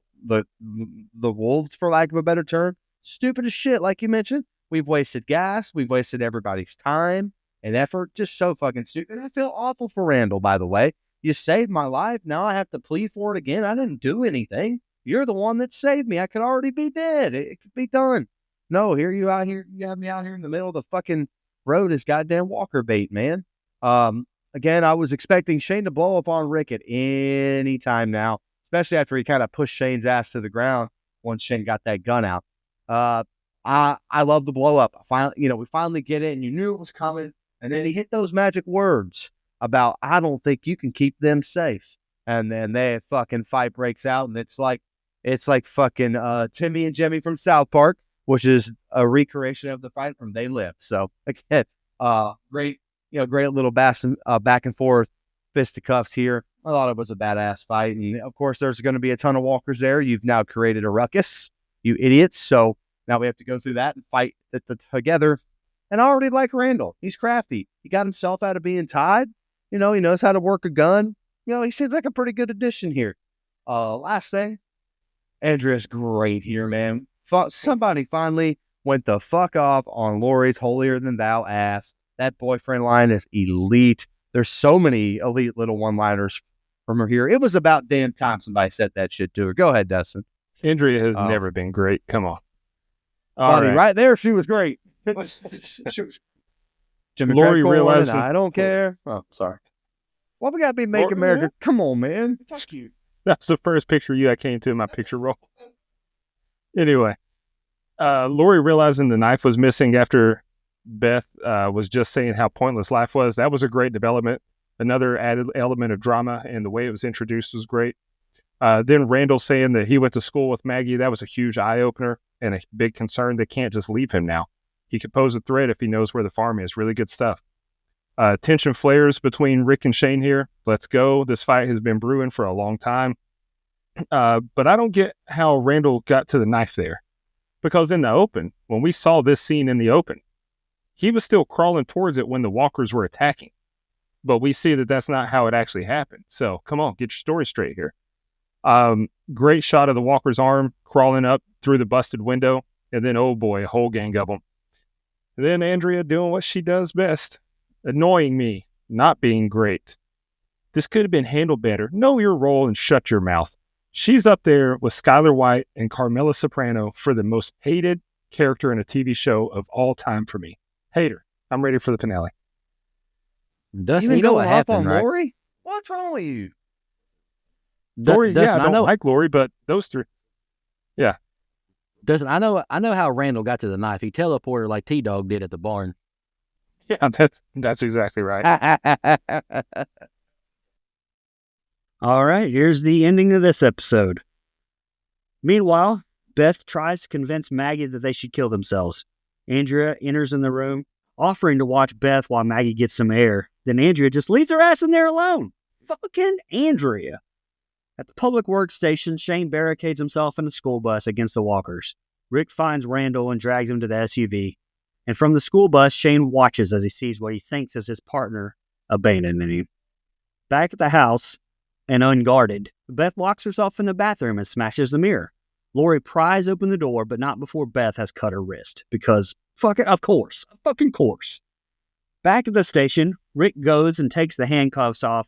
wolves, for lack of a better term. Stupid as shit, like you mentioned. We've wasted gas. We've wasted everybody's time and effort. Just so fucking stupid. I feel awful for Randall, by the way. You saved my life. Now I have to plead for it again. I didn't do anything. You're the one that saved me. I could already be dead. It could be done. No, here you out here. You have me out here in the middle of the fucking road as goddamn walker bait, man. Again, I was expecting Shane to blow up on Rick at any time now, especially after he kind of pushed Shane's ass to the ground once Shane got that gun out. I love the blow up. We finally get it, and you knew it was coming. And then he hit those magic words about, I don't think you can keep them safe. And then they fucking fight breaks out, and it's like fucking Timmy and Jimmy from South Park, which is a recreation of the fight from They Live. So again, great little back and forth fisticuffs here. I thought it was a badass fight, and of course, there's going to be a ton of walkers there. You've now created a ruckus, you idiots. So now we have to go through that and fight together. And I already like Randall. He's crafty. He got himself out of being tied. He knows how to work a gun. He seems like a pretty good addition here. Last thing, Andrea's great here, man. Somebody finally went the fuck off on Lori's holier-than-thou ass. That boyfriend line is elite. There's so many elite little one-liners from her here. It was about damn time somebody said that shit to her. Go ahead, Dustin. Andrea has never been great. Come on. Buddy, right there, she was great. Jimmy Lori realized I don't care. Oh, sorry. Why we gotta be Make America? Come on, man. Fuck you. That's the first picture that came to my picture roll. Anyway, Lori realizing the knife was missing after Beth was just saying how pointless life was. That was a great development. Another added element of drama, and the way it was introduced was great. Then Randall saying that he went to school with Maggie. That was a huge eye-opener and a big concern. They can't just leave him now. He could pose a threat if he knows where the farm is. Really good stuff. Tension flares between Rick and Shane here. Let's go. This fight has been brewing for a long time. But I don't get how Randall got to the knife there. Because in the open, when we saw this scene in the open, he was still crawling towards it when the walkers were attacking. But we see that that's not how it actually happened. So come on, get your story straight here. Great shot of the walker's arm crawling up through the busted window. And then, oh boy, a whole gang of them. And then Andrea doing what she does best. Annoying me, not being great. This could have been handled better. Know your role and shut your mouth. She's up there with Skylar White and Carmela Soprano for the most hated character in a TV show of all time for me. Hater. I'm ready for the finale. Dustin, you know what happened, right? Lori? What's wrong with you? Lori, Dustin, I don't like Lori, but those three. Yeah. Dustin, I know how Randall got to the knife. He teleported like T-Dog did at the barn. Yeah, that's exactly right. All right, here's the ending of this episode. Meanwhile, Beth tries to convince Maggie that they should kill themselves. Andrea enters in the room, offering to watch Beth while Maggie gets some air. Then Andrea just leaves her ass in there alone. Fucking Andrea. At the public works station, Shane barricades himself in the school bus against the walkers. Rick finds Randall and drags him to the SUV. And from the school bus, Shane watches as he sees what he thinks is his partner abandoning him. Back at the house, and unguarded, Beth locks herself in the bathroom and smashes the mirror. Lori pries open the door, but not before Beth has cut her wrist. Because, of course. Back at the station, Rick goes and takes the handcuffs off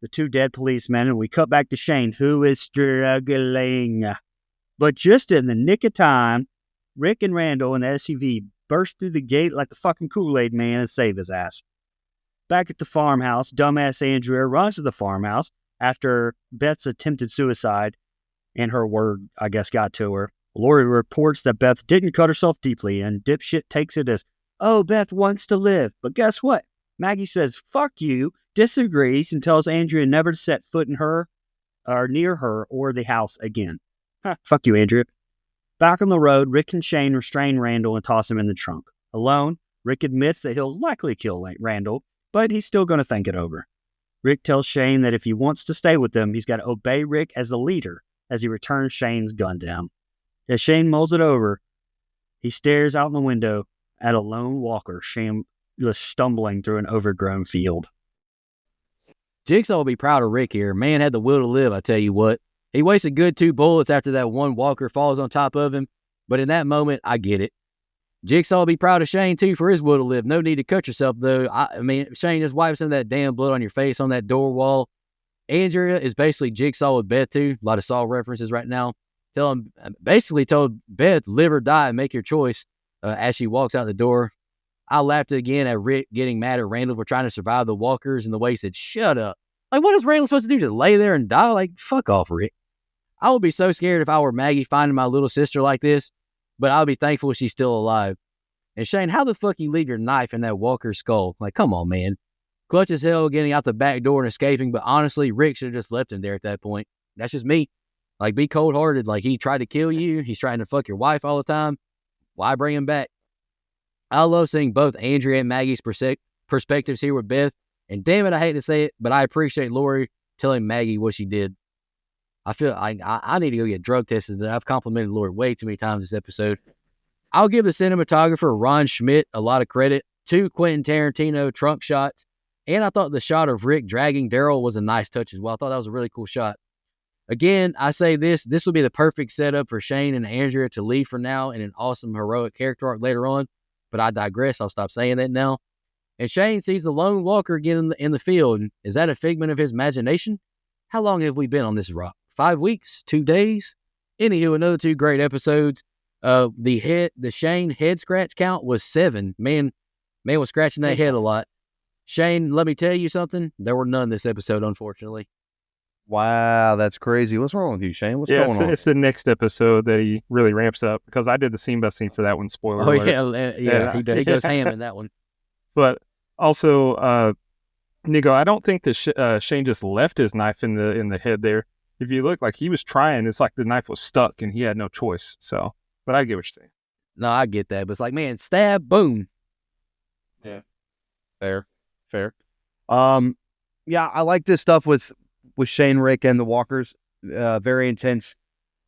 the two dead policemen, and we cut back to Shane, who is struggling. But just in the nick of time, Rick and Randall in the SUV burst through the gate like the fucking Kool-Aid man and save his ass. Back at the farmhouse, dumbass Andrea runs to the farmhouse after Beth's attempted suicide, and her word, I guess, got to her. Lori reports that Beth didn't cut herself deeply, and dipshit takes it as, oh, Beth wants to live. But guess what? Maggie says, fuck you, disagrees, and tells Andrea never to set foot in her, or near her, or the house again. Fuck you, Andrea. Back on the road, Rick and Shane restrain Randall and toss him in the trunk. Alone, Rick admits that he'll likely kill Randall, but he's still going to think it over. Rick tells Shane that if he wants to stay with them, he's got to obey Rick as the leader as he returns Shane's gun down. As Shane mulls it over, he stares out the window at a lone walker just stumbling through an overgrown field. Jigsaw will be proud of Rick here. Man had the will to live, I tell you what. He wastes a good 2 bullets after that one walker falls on top of him, but in that moment, I get it. Jigsaw will be proud of Shane, too, for his will to live. No need to cut yourself, though. I mean, Shane just wipes some of that damn blood on your face on that door wall. Andrea is basically Jigsaw with Beth, too. A lot of Saw references right now. Basically told Beth, live or die, make your choice, as she walks out the door. I laughed again at Rick getting mad at Randall for trying to survive the walkers and the way he said, shut up. Like, what is Randall supposed to do? Just lay there and die? Like, fuck off, Rick. I would be so scared if I were Maggie finding my little sister like this, but I would be thankful she's still alive. And Shane, how the fuck you leave your knife in that walker's skull? Like, come on, man. Clutch as hell getting out the back door and escaping, but honestly, Rick should have just left him there at that point. That's just me. Like, be cold-hearted. Like, he tried to kill you. He's trying to fuck your wife all the time. Why bring him back? I love seeing both Andrea and Maggie's perspectives here with Beth. And damn it, I hate to say it, but I appreciate Lori telling Maggie what she did. I feel I need to go get drug tested. I've complimented Lori way too many times this episode. I'll give the cinematographer Ron Schmidt a lot of credit. 2 Quentin Tarantino trunk shots. And I thought the shot of Rick dragging Daryl was a nice touch as well. I thought that was a really cool shot. Again, I say this will be the perfect setup for Shane and Andrea to leave for now in an awesome heroic character arc later on. But I digress. I'll stop saying that now. And Shane sees the lone walker again in the field. Is that a figment of his imagination? How long have we been on this rock? 5 weeks? 2 days? Anywho, another 2 great episodes. The Shane head scratch count was 7. Man was scratching that head a lot. Shane, let me tell you something. There were none this episode, unfortunately. Wow, that's crazy. What's wrong with you, Shane? What's going on? It's the next episode that he really ramps up because I did the scene by scene for that one. Spoiler alert. Yeah. He goes ham in that one. But also, Nico, I don't think that Shane just left his knife in the head there. If you look, like he was trying, it's like the knife was stuck and he had no choice. So, but I get what you're saying. No, I get that, but it's like, man, stab, boom. Yeah, fair. Yeah, I like this stuff with Shane, Rick, and the Walkers. Very intense.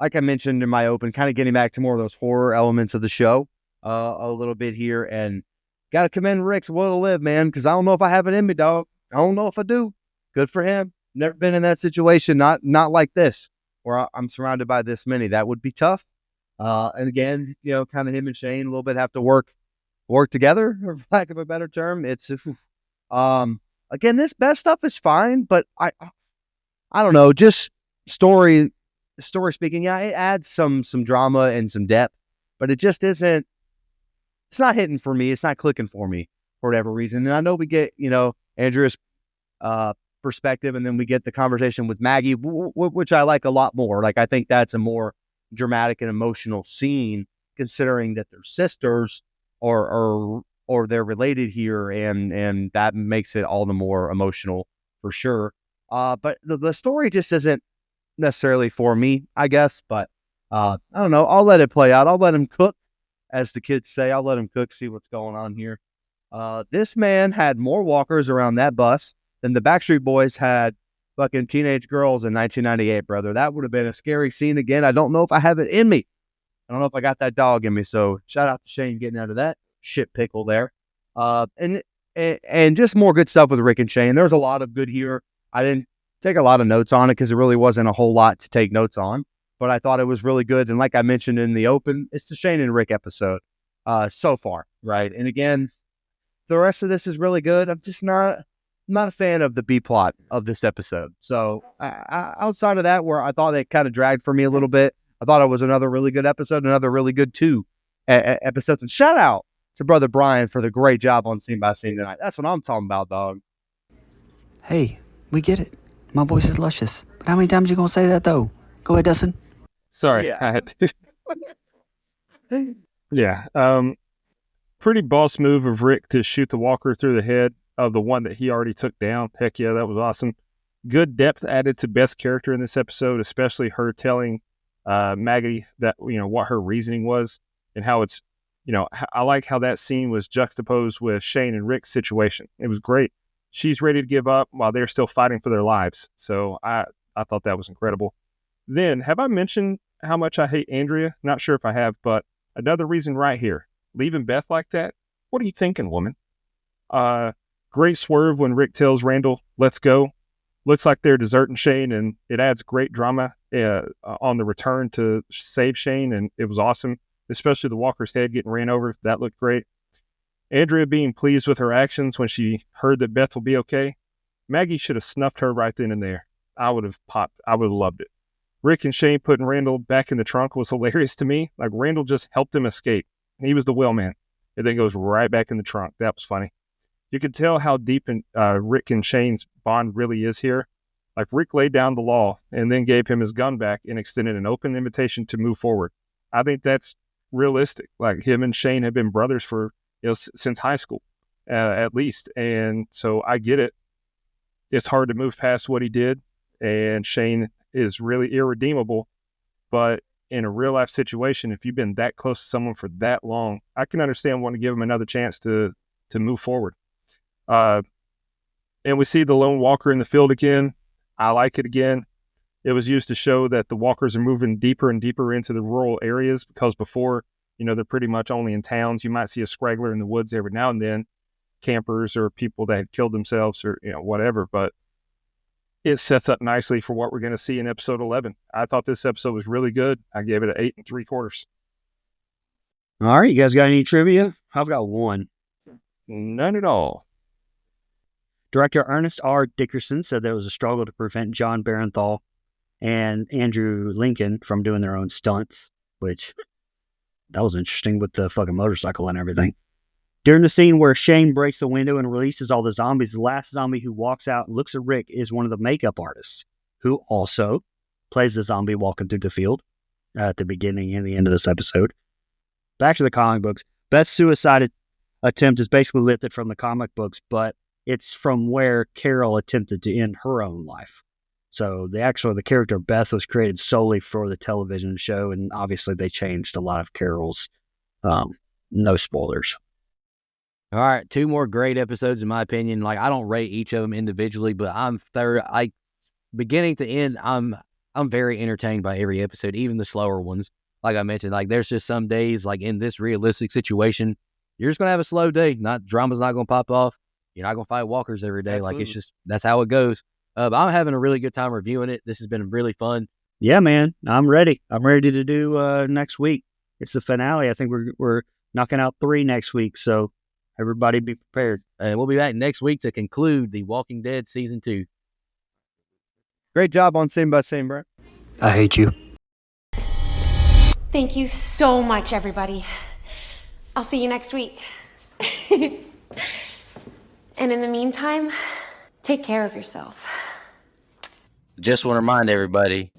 Like I mentioned in my open, kind of getting back to more of those horror elements of the show a little bit here. And got to commend Rick's will to live, man, because I don't know if I have it in me, dog. I don't know if I do. Good for him. Never been in that situation, not like this, where I'm surrounded by this many. That would be tough. And again, kind of him and Shane a little bit have to work together, for lack of a better term. It's again, this best stuff is fine, but I don't know, just story speaking, yeah, it adds some drama and some depth, but it just isn't. It's not hitting for me. It's not clicking for me for whatever reason. And I know we get Andrea's perspective, and then we get the conversation with Maggie, which I like a lot more. Like, I think that's a more dramatic and emotional scene, considering that they're sisters or they're related here, and that makes it all the more emotional for sure. But the story just isn't necessarily for me, I guess. But I don't know. I'll let it play out. I'll let him cook, as the kids say. I'll let him cook, see what's going on here. This man had more walkers around that bus than the Backstreet Boys had fucking teenage girls in 1998, brother. That would have been a scary scene again. I don't know if I have it in me. I don't know if I got that dog in me. So shout out to Shane getting out of that shit pickle there. And just more good stuff with Rick and Shane. There's a lot of good here. I didn't take a lot of notes on it because it really wasn't a whole lot to take notes on, but I thought it was really good. And like I mentioned in the open, it's the Shane and Rick episode so far, right? And again, the rest of this is really good. I'm just not a fan of the B plot of this episode. So outside of that, where I thought it kind of dragged for me a little bit, I thought it was another really good episode, another really good 2 episodes. And shout out to Brother Brian for the great job on Scene by Scene tonight. That's what I'm talking about, dog. Hey, we get it. My voice is luscious. But how many times you gonna say that, though? Go ahead, Dustin. Sorry, Yeah. I had to. Yeah. Pretty boss move of Rick to shoot the walker through the head of the one that he already took down. Heck yeah, that was awesome. Good depth added to Beth's character in this episode, especially her telling Maggie that, what her reasoning was and how it's I like how that scene was juxtaposed with Shane and Rick's situation. It was great. She's ready to give up while they're still fighting for their lives. So I thought that was incredible. Then, have I mentioned how much I hate Andrea? Not sure if I have, but another reason right here. Leaving Beth like that? What are you thinking, woman? Great swerve when Rick tells Randall, let's go. Looks like they're deserting Shane, and it adds great drama on the return to save Shane, and it was awesome, especially the walker's head getting ran over. That looked great. Andrea being pleased with her actions when she heard that Beth will be okay. Maggie should have snuffed her right then and there. I would have popped. I would have loved it. Rick and Shane putting Randall back in the trunk was hilarious to me. Like, Randall just helped him escape. He was the wheelman. And then goes right back in the trunk. That was funny. You could tell how deep Rick and Shane's bond really is here. Like, Rick laid down the law and then gave him his gun back and extended an open invitation to move forward. I think that's realistic. Like, him and Shane have been brothers for, since high school, at least. And so I get it. It's hard to move past what he did. And Shane is really irredeemable. But in a real life situation, if you've been that close to someone for that long, I can understand wanting to give him another chance to move forward. And we see the lone walker in the field again. I like it again. It was used to show that the walkers are moving deeper and deeper into the rural areas, because before, they're pretty much only in towns. You might see a straggler in the woods every now and then, campers or people that had killed themselves or, whatever. But it sets up nicely for what we're going to see in episode 11. I thought this episode was really good. I gave it an 8 3/4. All right, you guys got any trivia? I've got one. None at all. Director Ernest R. Dickerson said there was a struggle to prevent John Barenthal and Andrew Lincoln from doing their own stunts, which that was interesting with the fucking motorcycle and everything. During the scene where Shane breaks the window and releases all the zombies, the last zombie who walks out and looks at Rick is one of the makeup artists, who also plays the zombie walking through the field at the beginning and the end of this episode. Back to the comic books. Beth's suicide attempt is basically lifted from the comic books, but it's from where Carol attempted to end her own life. So the character Beth was created solely for the television show, and obviously they changed a lot of Carol's. No spoilers. All right, 2 more great episodes in my opinion. Like, I don't rate each of them individually, but beginning to end, I'm very entertained by every episode, even the slower ones. Like I mentioned, like, there's just some days, like in this realistic situation, you're just gonna have a slow day. Drama's not gonna pop off. You're not gonna fight walkers every day. Absolutely. Like, it's just, that's how it goes. But I'm having a really good time reviewing it. This has been really fun. Yeah, man, I'm ready. I'm ready to do next week. It's the finale. I think we're knocking out 3 next week, so everybody be prepared. And we'll be back next week to conclude The Walking Dead Season 2. Great job on Same by Same, Brett. I hate you. Thank you so much, everybody. I'll see you next week. And in the meantime, take care of yourself. Just want to remind everybody,